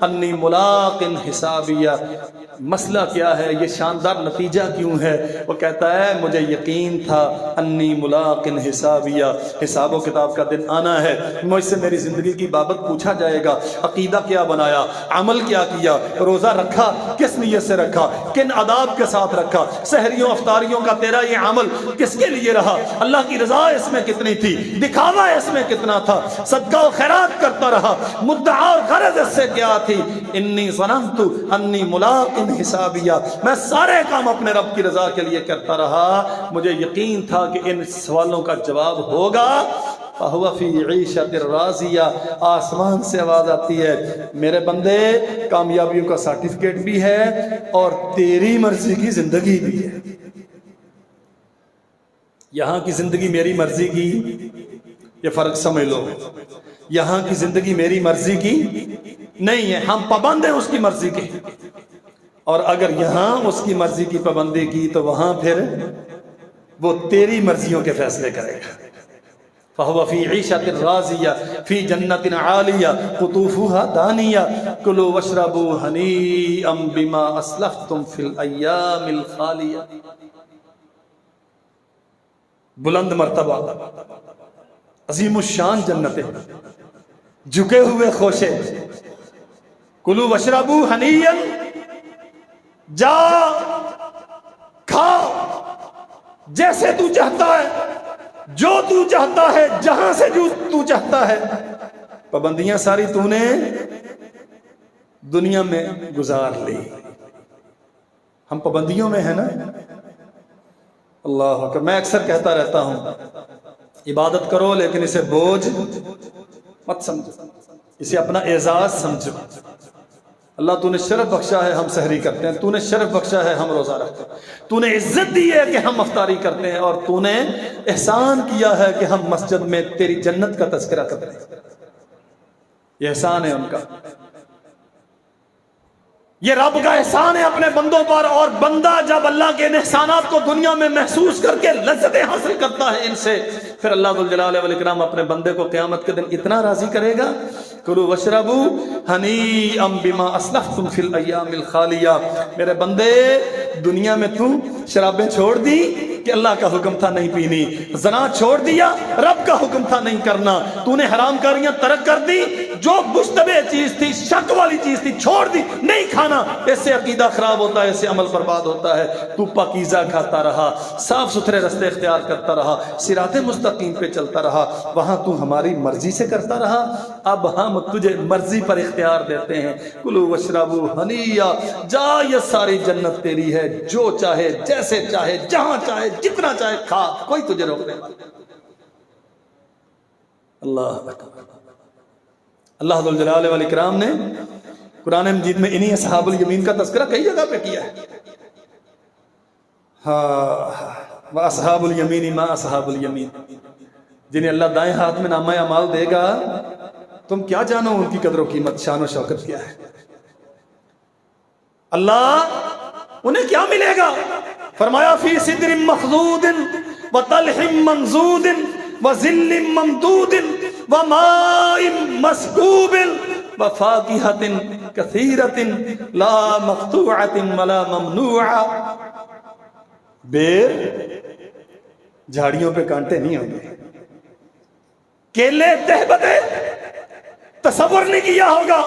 S1: أَنِّي مُلَاقٍ حِسَابِيَّ۔ مسئلہ کیا ہے، یہ شاندار نتیجہ کیوں ہے؟ وہ کہتا ہے مجھے یقین تھا انی ملاق حسابیہ، حساب و کتاب کا دن آنا ہے، مجھ سے میری زندگی کی بابت پوچھا جائے گا، عقیدہ کیا بنایا، عمل کیا کیا، روزہ رکھا کس نیت سے رکھا، کن آداب کے ساتھ رکھا، سحریوں افطاریوں کا تیرا یہ عمل کس کے لیے رہا، اللہ کی رضا اس میں کتنی تھی، دکھاوا اس میں کتنا تھا، صدقہ و خیرات کرتا رہا، مدعا اور غرض اس سے کیا تھی؟ انی ظننت انی ملاق حسابیہ، میں سارے کام اپنے رب کی رضا کے لیے کرتا رہا، مجھے یقین تھا کہ ان سوالوں کا جواب ہوگا۔ فَهُوَ فِي عِيشَةٍ رَاضِيَةٍ، آسمان سے آواز آتی ہے میرے بندے کامیابیوں کا سرٹیفکیٹ بھی ہے اور تیری مرضی کی زندگی بھی ہے۔ یہاں کی زندگی میری مرضی کی، یہ فرق سمجھ لو، یہاں کی زندگی میری مرضی کی نہیں ہے، ہم پابند ہیں اس کی مرضی کے، اور اگر یہاں اس کی مرضی کی پابندی کی تو وہاں پھر وہ تیری مرضیوں کے فیصلے کرے گا۔ فَهُوَ فِي عِيشَةٍ رَاضِيَةٍ فِي جَنَّةٍ عَالِيَةٍ قُطُوفُهَا دَانِيَةٌ كُلُوا وَاشْرَبُوا هَنِيئًا بِمَا أَسْلَفْتُمْ فِي الْأَيَّامِ الْخَالِيَةِ۔ بلند مرتبہ، عظیم الشان جنتیں، جھکے ہوئے خوشے، کلو وشربو ہنیئن، جا کھا جیسے تو چاہتا ہے، جو تو چاہتا ہے، جہاں سے جو تو چاہتا ہے، پابندیاں ساری تو نے دنیا میں گزار لی، ہم پابندیوں میں ہیں نا۔ اللہ اکبر، میں اکثر کہتا رہتا ہوں عبادت کرو لیکن اسے بوجھ مت سمجھو، اسے اپنا اعزاز سمجھو۔ اللہ تو نے شرف بخشا ہے ہم سحری کرتے ہیں، تو نے شرف بخشا ہے ہم روزہ رکھتے ہیں، تو نے عزت دی ہے کہ ہم افطاری کرتے ہیں، اور تو نے احسان کیا ہے کہ ہم مسجد میں تیری جنت کا تذکرہ کرتے ہیں، یہ احسان ہے ان کا، یہ رب کا احسان ہے اپنے بندوں پر، اور بندہ جب اللہ کے ان احسانات کو دنیا میں محسوس کر کے لذتیں حاصل کرتا ہے ان سے، پھر اللہ ذوالجلال والاکرام اپنے بندے کو قیامت کے دن اتنا راضی کرے گا، کلوا واشربوا ہنیئا بما اسلفتم فی الایام الخالیہ۔ میرے بندے دنیا میں تو شرابیں چھوڑ دی کہ اللہ کا حکم تھا نہیں پینی، زنا چھوڑ دیا رب کا حکم تھا نہیں کرنا، تو نے حرام کاریاں ترک کر دی، جو مشتبہ چیز تھی، شک والی چیز تھی، چھوڑ دی، نہیں کھانا، اس سے عقیدہ خراب ہوتا ہے، اس سے عمل برباد ہوتا ہے، تو پاکیزہ کھاتا رہا، صاف ستھرے رستے اختیار کرتا رہا، صراط مستقیم پہ چلتا رہا، وہاں تو ہماری مرضی سے کرتا رہا، اب ہم تجھے مرضی پر اختیار دیتے ہیں، کلوا واشربوا ہنیئا، جا یہ ساری جنت تیری ہے، جو چاہے جیسے چاہے جہاں چاہے جتنا چاہے کھا، کوئی تجھے روکنے والا۔ اللہ اکبر، اللہ ذوالجلال والاکرام نے قرآن مجید میں انہی اصحاب الیمین کا تذکرہ کئی جگہ پہ کیا ہے۔ ہاں، اصحاب الیمین ما اصحاب الیمین، جنہیں اللہ دائیں ہاتھ میں نامہ اعمال دے گا، تم کیا جانو ان کی قدر و قیمت، شان و شوکت کیا ہے۔ اللہ انہیں کیا ملے گا؟ فرمایا فی سدر مخضود وطلح منضود وظل ممدود وماء مسکوب وفاکہۃ کثیرۃ لا مقطوعۃ ولا ممنوعہ۔ بیر جھاڑیوں پہ کانٹے نہیں ہوں گے، کیلے تہبتے تصور نہیں کیا ہوگا،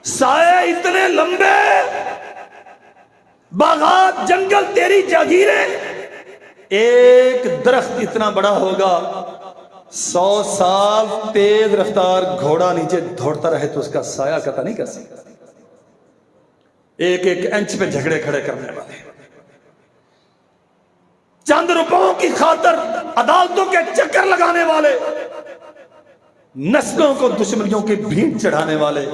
S1: سائے اتنے لمبے، باغات جنگل تیری جاگیریں، ایک درخت اتنا بڑا ہوگا 100 سال تیز رفتار گھوڑا نیچے دوڑتا رہے تو اس کا سایہ قطع نہیں کر سکتا، ایک ایک انچ پہ جھگڑے کھڑے کرنے والے، چند روپوں کی خاطر عدالتوں کے چکر لگانے والے، نسلوں کو دشمنیوں کی بھینٹ چڑھانے والے،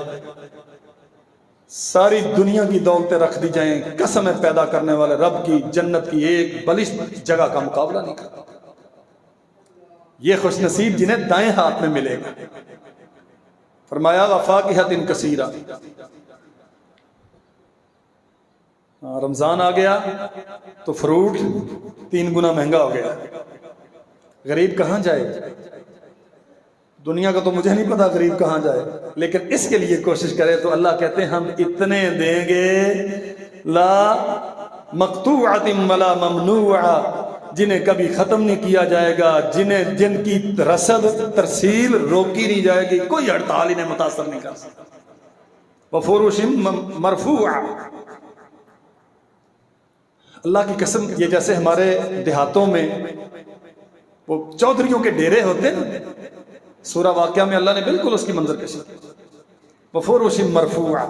S1: ساری دنیا کی دولتیں رکھ دی جائیں، قسمیں پیدا کرنے والے رب کی جنت کی ایک بلشت جگہ کا مقابلہ نہیں کرتا۔ یہ خوش نصیب جنہیں دائیں ہاتھ میں ملے گا۔ فرمایا وفاکہۃ کثیرہ، رمضان آ گیا تو فروٹ 3 گنا مہنگا ہو گیا، غریب کہاں جائے؟ دنیا کا تو مجھے نہیں پتا غریب کہاں جائے، لیکن اس کے لیے کوشش کرے تو اللہ کہتے ہیں ہم اتنے دیں گے لا مقطوعۃ ولا ممنوعہ، جنہیں کبھی ختم نہیں کیا جائے گا، جن کی رسد ترسیل روکی نہیں جائے گی، کوئی ہڑتال انہیں متاثر نہیں کر سکتا۔ وفروش مرفوعہ، اللہ کی قسم، یہ جیسے ہمارے دیہاتوں میں وہ چودھریوں کے ڈیرے ہوتے ہیں، سورہ واقعہ میں اللہ نے بالکل اس کی منظر کشی کی۔ وفروش مرفوعہ،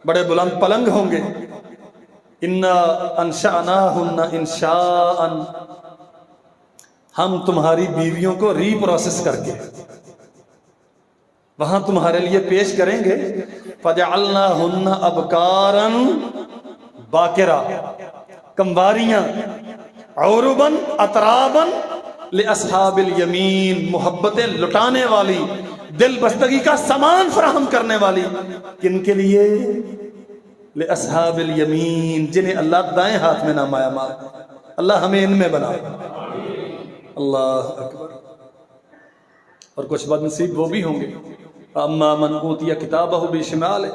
S1: بڑے بلند پلنگ ہوں گے۔ انا انشأناہن انشاء، ہم تمہاری بیویوں کو ری پروسیس کر کے وہاں تمہارے لیے پیش کریں گے۔ فجعلناہن ابکارا باکرا، کمواریاں، عرباً اتراباً لاصحاب الیمین، محبتیں لٹانے والی، دل بستگی کا سامان فراہم کرنے والی، کن کے لیے؟ لاصحاب الیمین، جنہیں اللہ دائیں ہاتھ میں نامایا مار۔ اللہ ہمیں ان میں بنا۔ اللہ اکبر۔ اور کچھ بد نصیب وہ بھی ہوں گے، اما من اوتی کتابہ بشمالہ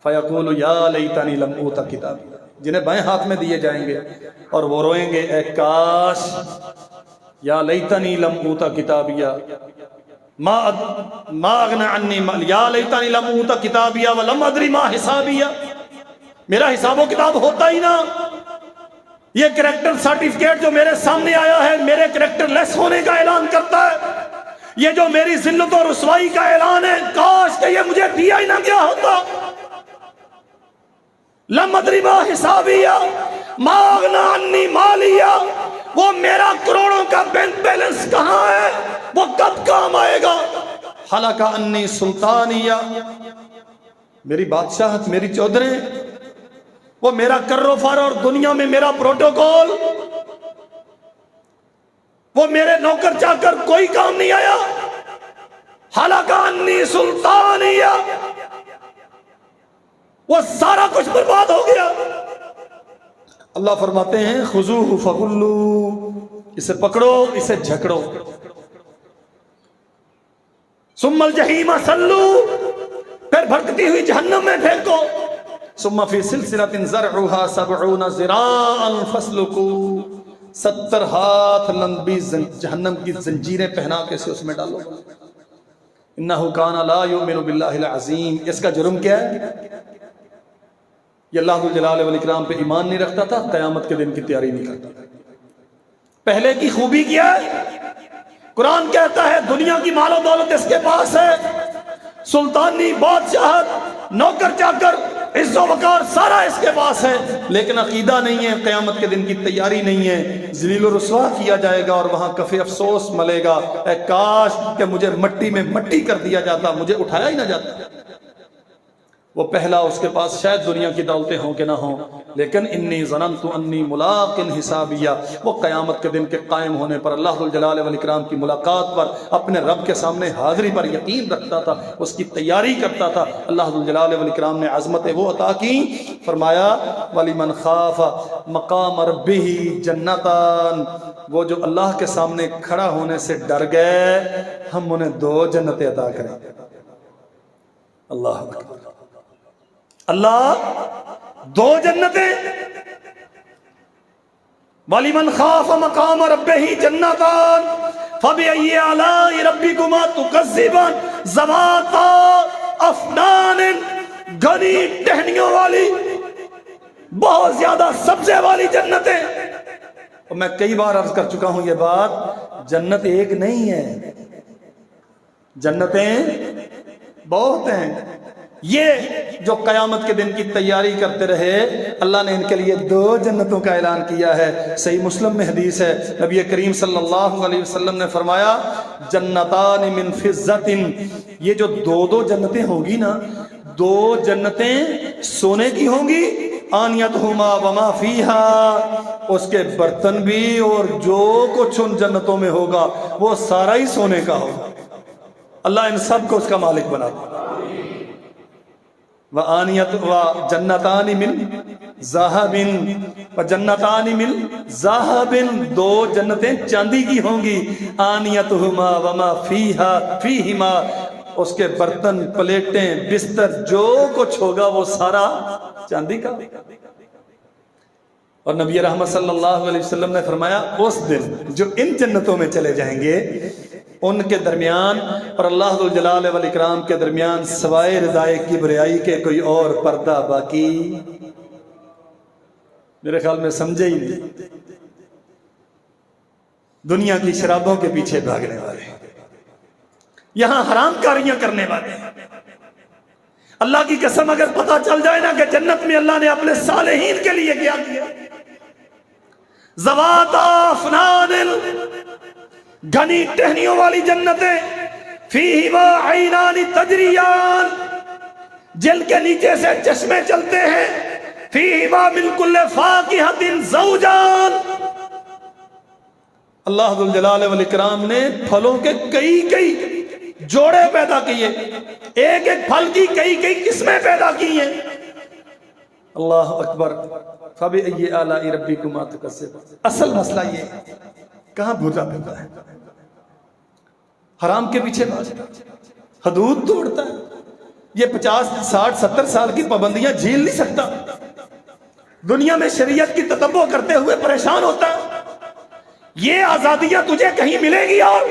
S1: فیقول یا لیتنی لم اوت کتابی، جنہیں بائیں ہاتھ میں دیے جائیں گے اور وہ روئیں گے اے کاش، یا لیتنی لم اوت کتابیہ ما اغنی عنی مالی، یا لیتنی لم اوت کتابیہ ولم ادری ما حسابیہ، میرا حساب و کتاب ہوتا ہی نہ۔ یہ کریکٹر سرٹیفکیٹ جو میرے سامنے آیا ہے میرے کریکٹر لیس ہونے کا اعلان کرتا ہے، یہ جو میری ذلت و رسوائی کا اعلان ہے، کاش کہ یہ مجھے دیا ہی نہ گیا ہوتا۔ لم ادری ما حسابیہ ما اغنی عنی مالیہ، وہ میرا کروڑوں کا بینک بیلنس کہاں ہے، وہ کب کام آئے گا۔ حلق عنی سلطانیہ، میری بادشاہت، میری چودھریں، وہ میرا کروفر اور دنیا میں میرا پروٹوکول، وہ میرے نوکر چاکر کوئی کام نہیں آیا۔ حلق عنی سلطانیہ، وہ سارا کچھ برباد ہو گیا۔ اللہ فرماتے ہیں خذوہ فغلوہ، اسے پکڑو، اسے جھکڑو، ثم الجحیم صلوہ، پھر بھٹکتی ہوئی جہنم میں پھینکو، ثم فی سلسلۃ ذرعها 70 ذراعا فاسلکوہ، 70 ہاتھ لمبی جہنم کی زنجیریں پہنا کے اسے اس میں ڈالو۔ انہ کان لا یؤمن باللہ العظیم، اس کا جرم کیا ہے؟ یہ اللہ جلال والاکرام پہ ایمان نہیں رکھتا تھا، قیامت کے دن کی تیاری نہیں کرتا۔ پہلے کی خوبی کیا ہے؟ قرآن کہتا ہے دنیا کی مال و دولت اس کے پاس ہے، سلطانی، بادشاہت، نوکر چاکر، عز و وقار سارا اس کے پاس ہے، لیکن عقیدہ نہیں ہے، قیامت کے دن کی تیاری نہیں ہے، ذلیل و رسوا کیا جائے گا اور وہاں کف افسوس ملے گا، اے کاش کہ مجھے مٹی میں مٹی کر دیا جاتا، مجھے اٹھایا ہی نہ جاتا۔ وہ پہلا اس کے پاس شاید دنیا کی دولتیں ہوں کہ نہ ہوں، لیکن انی ظننت انی ملاق حسابیہ، وہ قیامت کے دن کے قائم ہونے پر، اللہ الجلال والاکرام کی ملاقات پر، اپنے رب کے سامنے حاضری پر یقین رکھتا تھا، اس کی تیاری کرتا تھا۔ اللہ الجلال والاکرام نے عظمتیں وہ عطا کی، فرمایا وَلِمَنْ خَافَ مَقَامَ رَبِّهِ جَنَّتَانِ، وہ جو اللہ کے سامنے کھڑا ہونے سے ڈر گئے، ہم انہیں 2 جنتیں عطا کریں گے۔ اللہ اکبر، اللہ 2 جنتیں۔ وَلِمَنْ خَافَ مَقَامَ رَبِّهِ جَنَّتَانِ فَبِأَيِّ آلَاءِ رَبِّكُمَا تُكَذِّبَانِ ذَوَاتَا أَفْنَانٍ، گھنی ٹہنیوں والی، بہت زیادہ سبزے والی جنتیں۔ اور میں کئی بار عرض کر چکا ہوں یہ بات، جنت ایک نہیں ہے، جنتیں بہت ہیں۔ یہ جو قیامت کے دن کی تیاری کرتے رہے، اللہ نے ان کے لیے 2 جنتوں کا اعلان کیا ہے۔ صحیح مسلم میں حدیث ہے، نبی کریم صلی اللہ علیہ وسلم نے فرمایا جنتان من فضۃ، یہ جو 2 جنتیں ہوں گی نا، 2 جنتیں سونے کی ہوں گی، آنیتہما وما فیہا، اس کے برتن بھی اور جو کچھ ان جنتوں میں ہوگا وہ سارا ہی سونے کا ہوگا۔ اللہ ان سب کو اس کا مالک بنا دے۔ وآنیت وجنتان من ذہب وجنتان من ذہب، دو جنتیں چاندی کی ہوں گی، آنیتہما وما فیہما، اس کے برتن پلیٹیں بستر جو کچھ ہوگا وہ سارا چاندی کا۔ اور نبی رحمت صلی اللہ علیہ وسلم نے فرمایا اس دن جو ان جنتوں میں چلے جائیں گے ان کے درمیان اور اللہ ذو الجلال والاکرام کے درمیان سوائے رضائے کبریائی کے کوئی اور پردہ باقی، میرے خیال میں سمجھے ہی نہیں۔ دنیا کی شرابوں کے پیچھے بھاگنے والے، یہاں حرام کاریاں کرنے والے، اللہ کی قسم اگر پتہ چل جائے نا کہ جنت میں اللہ نے اپنے صالحین کے لیے کیا کیا، ذواتا افنان، گھنی ٹہنیوں والی جنتیں، فیہما عینان تجریان، جن کے نیچے سے چشمے چلتے ہیں، فیہما من کل فاکہۃ زوجان، اللہ ذو الجلال والاکرام نے پھلوں کے کئی جوڑے پیدا کیے، ایک ایک پھل کی کئی قسمیں پیدا کی ہیں۔ اللہ اکبر، فَبِأَيِّ آلَاءِ رَبِّكُمَا تُكَذِّبَانِ۔ اصل مسئلہ یہ ہے، کہاں بھولا پھرتا ہے، حرام کے پیچھے حدود توڑتا ہے، یہ 50 60 70 سال کی پابندیاں جھیل نہیں سکتا، دنیا میں شریعت کی تتبع کرتے ہوئے پریشان ہوتا ہے، یہ آزادیاں تجھے کہیں ملے گی؟ اور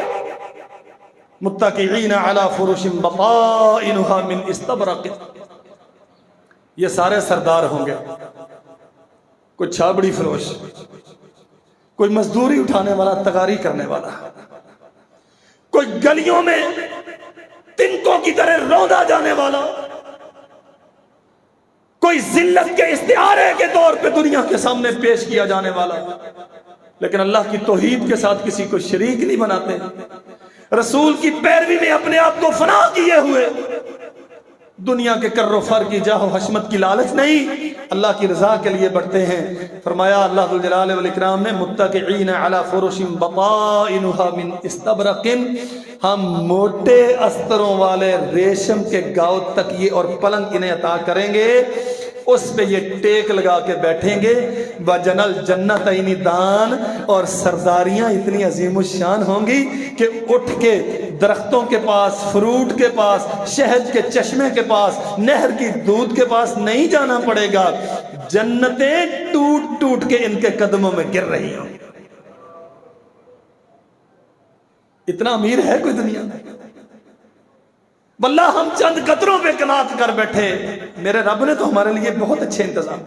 S1: متکئین علی فرش بطائنها من استبرق، یہ سارے سردار ہوں گے، کوئی چھابڑی فروش، کوئی مزدوری اٹھانے والا، تغاری کرنے والا، کوئی گلیوں میں تنکوں کی طرح روندا جانے والا، کوئی ذلت کے استعارے کے طور پہ دنیا کے سامنے پیش کیا جانے والا، لیکن اللہ کی توحید کے ساتھ کسی کو شریک نہیں بناتے، رسول کی پیروی میں اپنے آپ کو فنا کیے ہوئے، دنیا کے کر و فر کی جاہ و حشمت کی لالچ نہیں، اللہ کی رضا کے لیے بڑھتے ہیں۔ فرمایا اللہ ذو الجلال والاکرام نے متکئین علی فرش بطائنها من استبرق، ہم موٹے استروں والے ریشم کے گاؤ تکیے اور پلنگ انہیں عطا کریں گے، اس پہ یہ ٹیک لگا کے بیٹھیں گے، وَجَنَ الْجَنَّتَيْنِ دان، اور سرداریاں اتنی عظیم الشان ہوں گی کہ اٹھ کے درختوں کے پاس، فروٹ کے پاس، شہد کے چشمے کے پاس، نہر کی دودھ کے پاس نہیں جانا پڑے گا، جنتیں ٹوٹ ٹوٹ کے ان کے قدموں میں گر رہی ہوں۔ اتنا امیر ہے کوئی دنیا میں؟ واللہ ہم چند قطروں پہ قناعت کر بیٹھے، میرے رب نے تو ہمارے لیے بہت اچھے انتظام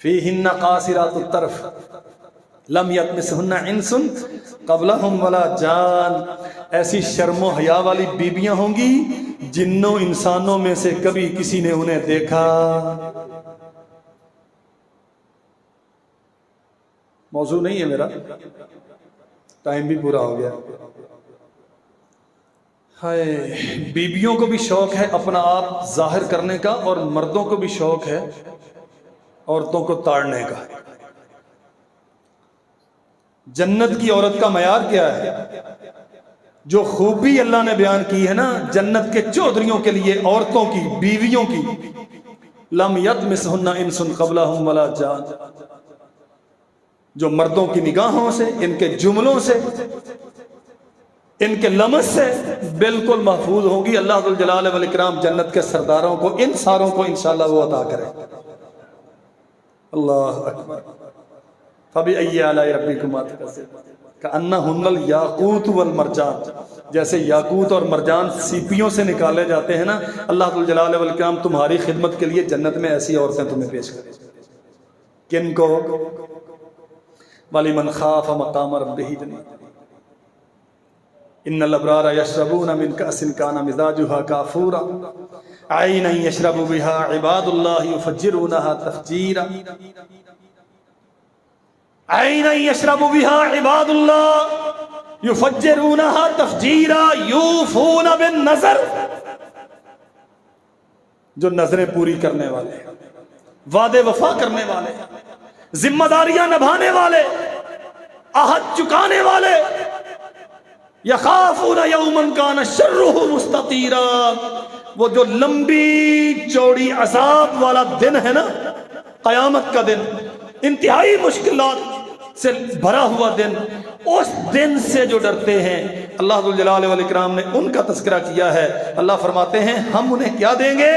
S1: فیہن قاصرات الطرف لم یطمثہن انس قبلہم ولا جان، ایسی شرم و حیا والی بیبیاں ہوں گی جنوں انسانوں میں سے کبھی کسی نے انہیں دیکھا۔ موضوع نہیں ہے میرا، ٹائم بھی پورا ہو گیا۔ ہائے، بیویوں کو بھی شوق ہے اپنا آپ ظاہر کرنے کا، اور مردوں کو بھی شوق ہے عورتوں کو تاڑنے کا۔ جنت کی عورت کا معیار کیا ہے؟ جو خوبی اللہ نے بیان کی ہے نا جنت کے چودھریوں کے لیے، عورتوں کی، بیویوں کی، لم یطمثہن انس قبلہم ولا جان، جو مردوں کی نگاہوں سے، ان کے جملوں سے، ان کے لمس سے بالکل محفوظ ہوں گی۔ اللہ ذو الجلال والاکرام جنت کے سرداروں کو، ان ساروں کو انشاءاللہ وہ عطا کرے۔ اللہ اکبر، فَبِأَيِّ آلَاءِ رَبِّكُمَا تُكَذِّبَانِ، كَأَنَّهُنَّ الْيَاقُوتُ وَالْمَرْجَانُ، جیسے یاقوت اور مرجان سیپیوں سے نکالے جاتے ہیں نا، اللہ ذو الجلال والاکرام تمہاری خدمت کے لیے جنت میں ایسی عورتیں تمہیں پیش کریں۔ کن کو؟ وَلِمَنْ خَافَ مَقَامَ رَبِّهِ جَنَّتَانِ، ان الابرار یشربون من کأس کان مزاجها کافورا عینا یشرب بها عباد اللہ یفجرونها تفجیرا، عینا یشرب بها عباد اللہ یفجرونها تفجیرا، یوفون بالنظر، جو نظریں پوری کرنے والے، وعدے وفا کرنے والے، ذمہ داریاں نبھانے والے، عہد چکانے والے، یخافون یوما کان شرہ مستطیرا، وہ جو لمبی چوڑی عذاب والا دن ہے نا، قیامت کا دن، انتہائی مشکلات سے بھرا ہوا دن، اس دن سے جو ڈرتے ہیں اللہ ذوالجلال والاکرام نے ان کا تذکرہ کیا ہے۔ اللہ فرماتے ہیں ہم انہیں کیا دیں گے؟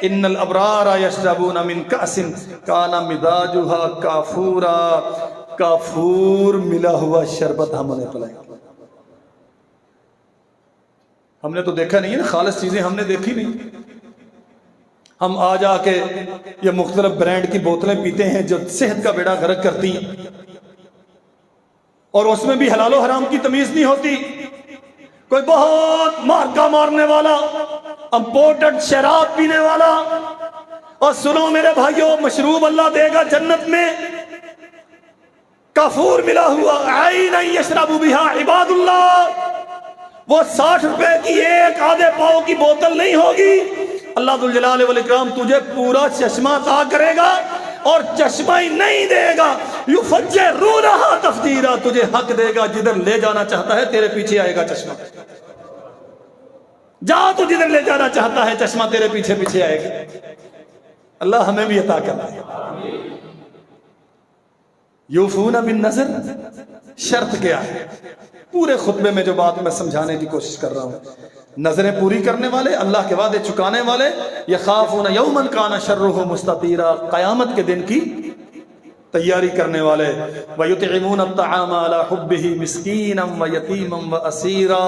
S1: ان الابرار یشربون من کأس کان مزاجها کافورا، کافور ملا ہوا شربت ہم انہیں پلائیں گے۔ ہم نے تو دیکھا نہیں ہے نا، خالص چیزیں ہم نے دیکھی نہیں۔ ہم آ جا کے یہ مختلف برانڈ کی بوتلیں پیتے ہیں جو صحت کا بیڑا غرق کرتی ہیں، اور اس میں بھی حلال و حرام کی تمیز نہیں ہوتی۔ کوئی بہت مارکا مارنے والا امپورٹڈ شراب پینے والا، اور سنو میرے بھائیوں، مشروب اللہ دے گا جنت میں کافور ملا ہوا، عین یشرب بہا عباد اللہ۔ وہ 60 روپے کی ایک آدھے پاؤ کی بوتل نہیں ہوگی، اللہ ذوالجلال والاکرام تجھے پورا چشمہ عطا کرے گا، اور چشمہ ہی نہیں دے گا، یفجرونہا تفجیرا، تجھے حق دے گا، جدھر لے جانا چاہتا ہے تیرے پیچھے آئے گا چشمہ۔ جا تو جدھر لے جانا چاہتا ہے چشمہ تیرے پیچھے پیچھے آئے گا۔ اللہ ہمیں بھی عطا کرے۔ یوفون بالنذر، شرط کیا ہے؟ پورے خطبے میں جو بات میں سمجھانے کی کوشش کر رہا ہوں، نظریں پوری کرنے والے، اللہ کے وعدے چکانے والے، یخافون یوما کان شرہ مستطیرا، قیامت کے دن کی تیاری کرنے والے، ویطعمون الطعام علی حبہ مسکینا ویتیما واسیرا،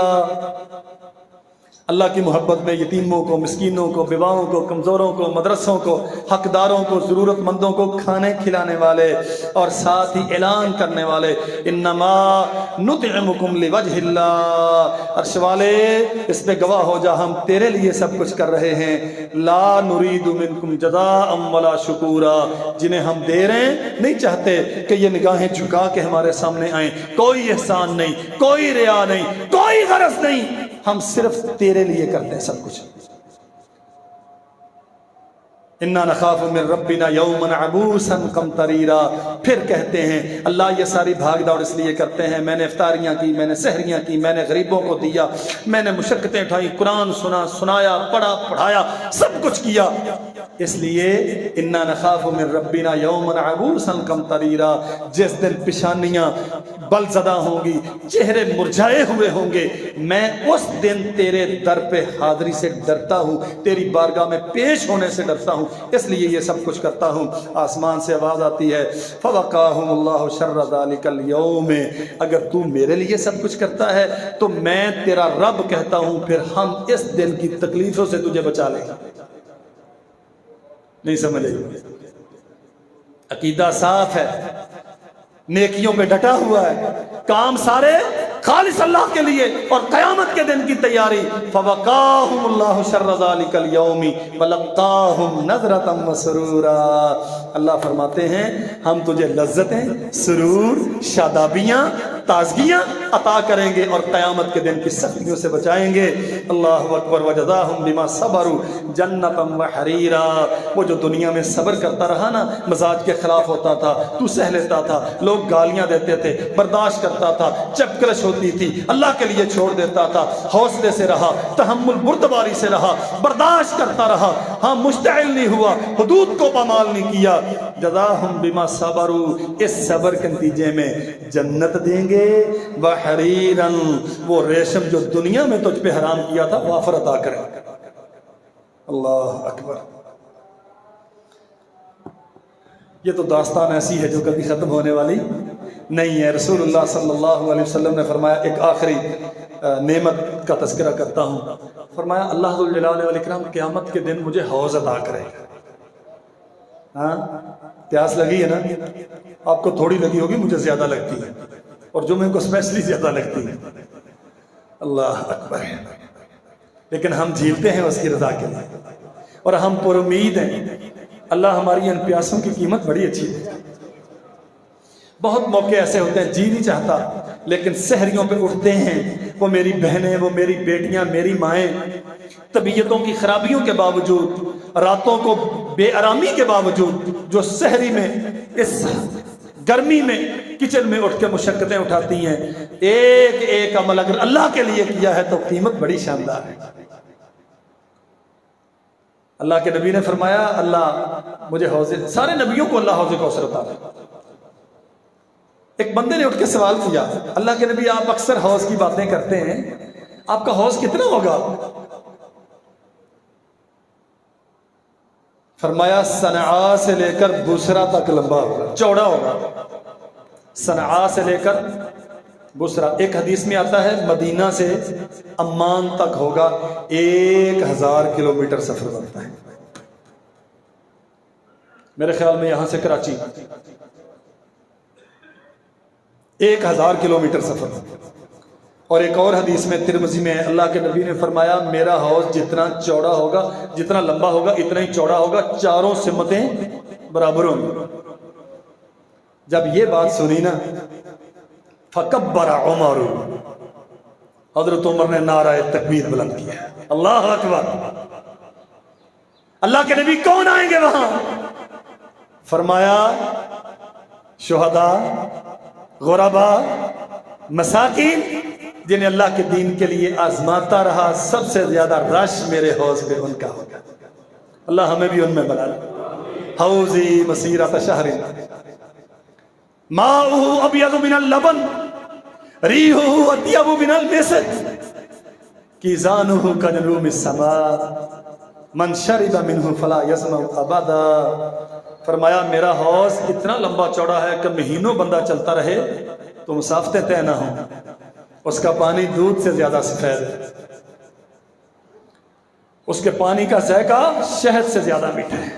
S1: اللہ کی محبت میں یتیموں کو، مسکینوں کو، بیواؤں کو، کمزوروں کو، مدرسوں کو، حقداروں کو، ضرورت مندوں کو کھانے کھلانے والے، اور ساتھ ہی اعلان کرنے والے، انما نطعمکم لوجہ اللہ، عرش والے اس پہ گواہ ہو جا ہم تیرے لیے سب کچھ کر رہے ہیں، لا نرید منکم جزاء ولا شکورا، جنہیں ہم دے رہے ہیں نہیں چاہتے کہ یہ نگاہیں جھکا کے ہمارے سامنے آئیں، کوئی احسان نہیں، کوئی ریا نہیں، کوئی غرض نہیں، ہم صرف تیرے لیے کرتے ہیں سب کچھ۔ انا نخاف من ربنا یوما عبوسا قمطریرا، پھر کہتے ہیں اللہ یہ ساری بھاگ دوڑ اس لیے کرتے ہیں، میں نے افطاریاں کی، میں نے سحریاں کی، میں نے غریبوں کو دیا، میں نے مشقتیں اٹھائی، قرآن سنا، سنایا، پڑھا، پڑھایا، سب کچھ کیا، اس لیے انا نخاف من ربنا یوما عبوسا قمطریرا، جس دن پیشانیاں بل زدہ ہوں گی، چہرے مرجھائے ہوئے ہوں گے، میں اس دن تیرے در پہ حاضری سے ڈرتا ہوں، تیری بارگاہ میں پیش ہونے سے ڈرتا ہوں، اس لیے یہ سب کچھ کرتا ہوں۔ آسمان سے آواز آتی ہے فوقاہم اللہ شر ذالک اليوم، اگر تو میرے لیے سب کچھ کرتا ہے تو میں تیرا رب کہتا ہوں پھر ہم اس دن کی تکلیفوں سے تجھے بچا لیں گے۔ نہیں سمجھے؟ عقیدہ صاف ہے، نیکیوں پہ ڈٹا ہوا ہے، کام سارے خالص اللہ کے لیے، اور قیامت کے دن کی تیاری، فوقاہم اللہ شر ذالک اليوم ولقاہم نظرۃ وسرورا، اللہ فرماتے ہیں ہم تجھے لذتیں، سرور، شادابیاں، تازگیاں عطا کریں گے، اور قیامت کے دن کی سختیوں سے بچائیں گے۔ اللہ اکبر، وجزاہم بما صبروا جنۃ وحریرا، وہ جو دنیا میں صبر کرتا رہا نا، مزاج کے خلاف ہوتا تھا، تو سہ لیتا تھا، لوگ گالیاں دیتے تھے، برداشت کرتا تھا، چپکلش ہوتی تھی، اللہ کے لیے چھوڑ دیتا تھا، حوصلے سے رہا، تحمل بردباری سے رہا، برداشت کرتا رہا، ہاں مشتعل نہیں ہوا، حدود کو پامال نہیں کیا، جزاہم بما صبروا، اس صبر کے نتیجے میں جنت دیں گے، وحریرا، وہ ریشم جو دنیا میں تجھ پہ حرام کیا تھا وافر عطا کریں گے۔ اللہ اکبر، یہ تو داستان ایسی ہے جو کبھی ختم ہونے والی نہیں ہے۔ رسول اللہ صلی اللہ علیہ وسلم نے فرمایا، ایک آخری نعمت کا تذکرہ کرتا ہوں، فرمایا اللہ ذوالجلال والاکرام قیامت کے دن مجھے حوض عطا کرے گا۔ ہاں پیاس لگی ہے نا، آپ کو تھوڑی لگی ہوگی، مجھے زیادہ لگتی ہے، اور جمعے کو اسپیشلی زیادہ لگتی ہے۔ اللہ اکبر، لیکن ہم جھیلتے ہیں اس کی رضا کے لیے، اور ہم پر امید ہیں۔ اللہ ہماری ان پیاسوں کی قیمت بڑی اچھی ہے۔ بہت موقع ایسے ہوتے ہیں جی نہیں چاہتا، لیکن سحریوں پہ اٹھتے ہیں، وہ میری بہنیں، وہ میری بیٹیاں، میری مائیں، طبیعتوں کی خرابیوں کے باوجود، راتوں کو بے آرامی کے باوجود، جو سحری میں اس گرمی میں کچن میں اٹھ کے مشقتیں اٹھاتی ہیں، ایک ایک عمل اگر اللہ کے لیے کیا ہے تو قیمت بڑی شاندار ہے۔ اللہ کے نبی نے فرمایا اللہ مجھے حوض، سارے نبیوں کو اللہ حوض کوثر عطا کرے۔ ایک بندے نے اٹھ کے سوال کیا، اللہ کے نبی آپ اکثر حوض کی باتیں کرتے ہیں، آپ کا حوض کتنا ہوگا؟ فرمایا صنعاء سے لے کر بصرہ تک لمبا ہوگا، چوڑا ہوگا، صنعاء سے لے کر بصرہ۔ ایک حدیث میں آتا ہے مدینہ سے عمان تک ہوگا 1000 کلومیٹر سفر بنتا ہے۔ میرے خیال میں یہاں سے کراچی 1000 کلومیٹر سفر۔ اور ایک اور حدیث میں ترمذی میں اللہ کے نبی نے فرمایا میرا حوض جتنا چوڑا ہوگا، جتنا لمبا ہوگا اتنا ہی چوڑا ہوگا، چاروں سمتیں برابر ہوں گی۔ جب یہ بات سنی نا فکبر عمر، حضرت عمر نے نعرہ تکبیر بلند کیا، اللہ اکبر۔ اللہ کے نبی کون آئیں گے وہاں؟ فرمایا شہداء، غرباء، مساکین، جنہیں اللہ کے دین کے لیے آزماتا رہا، سب سے زیادہ رش میرے حوض پہ ان کا ہوگا۔ اللہ ہمیں بھی ان میں بنا لے۔ حوضی مسیرۃ شہر ماؤہ ابیض من اللبن ریحہ اطیب من المسک کیزانہ کنجوم السماء من شرب منہ فلا یظمأ ابدا۔ فرمایا میرا حوض اتنا لمبا چوڑا ہے کہ مہینوں بندہ چلتا رہے تو مسافتیں طے نہ ہوں۔ اس کا پانی دودھ سے زیادہ سفید ہے، اس کے پانی کا ذائقہ شہد سے زیادہ میٹھا ہے،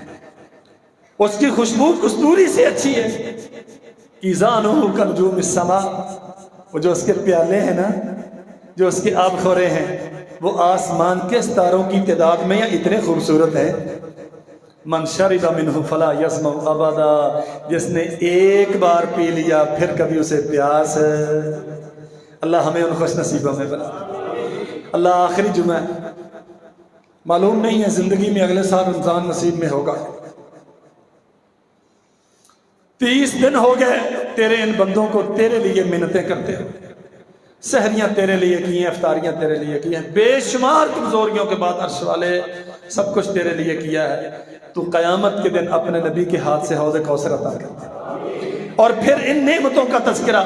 S1: اس کی خوشبو کستوری سے اچھی ہے۔ کیزانہ کنجوم السماء، وہ جو اس کے پیالے ہیں نا، جو اس کے آب خورے ہیں، وہ آسمان کے ستاروں کی تعداد میں یا اتنے خوبصورت ہیں۔ من شرب منہ فلا یظمأ ابدا، جس نے ایک بار پی لیا پھر کبھی اسے پیاس۔ اللہ ہمیں ان خوش نصیبوں میں بنا۔ اللہ آخری جمعہ معلوم نہیں ہے زندگی میں اگلے سال رمضان نصیب میں ہوگا۔ 30 دن ہو گئے تیرے ان بندوں کو تیرے لیے منتیں کرتے ہو، سحریاں تیرے لیے کی ہیں، افطاریاں تیرے لیے کی ہیں، بے شمار کمزوریوں کے بعد عرش والے سب کچھ تیرے لیے کیا ہے۔ تو قیامت کے دن اپنے نبی کے ہاتھ سے حوض کوثر عطا کر، اور پھر ان نعمتوں کا تذکرہ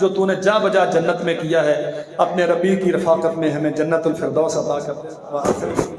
S1: جو تو نے جا بجا جنت میں کیا ہے، اپنے ربی کی رفاقت میں ہمیں جنت الفردوس عطا کر دے۔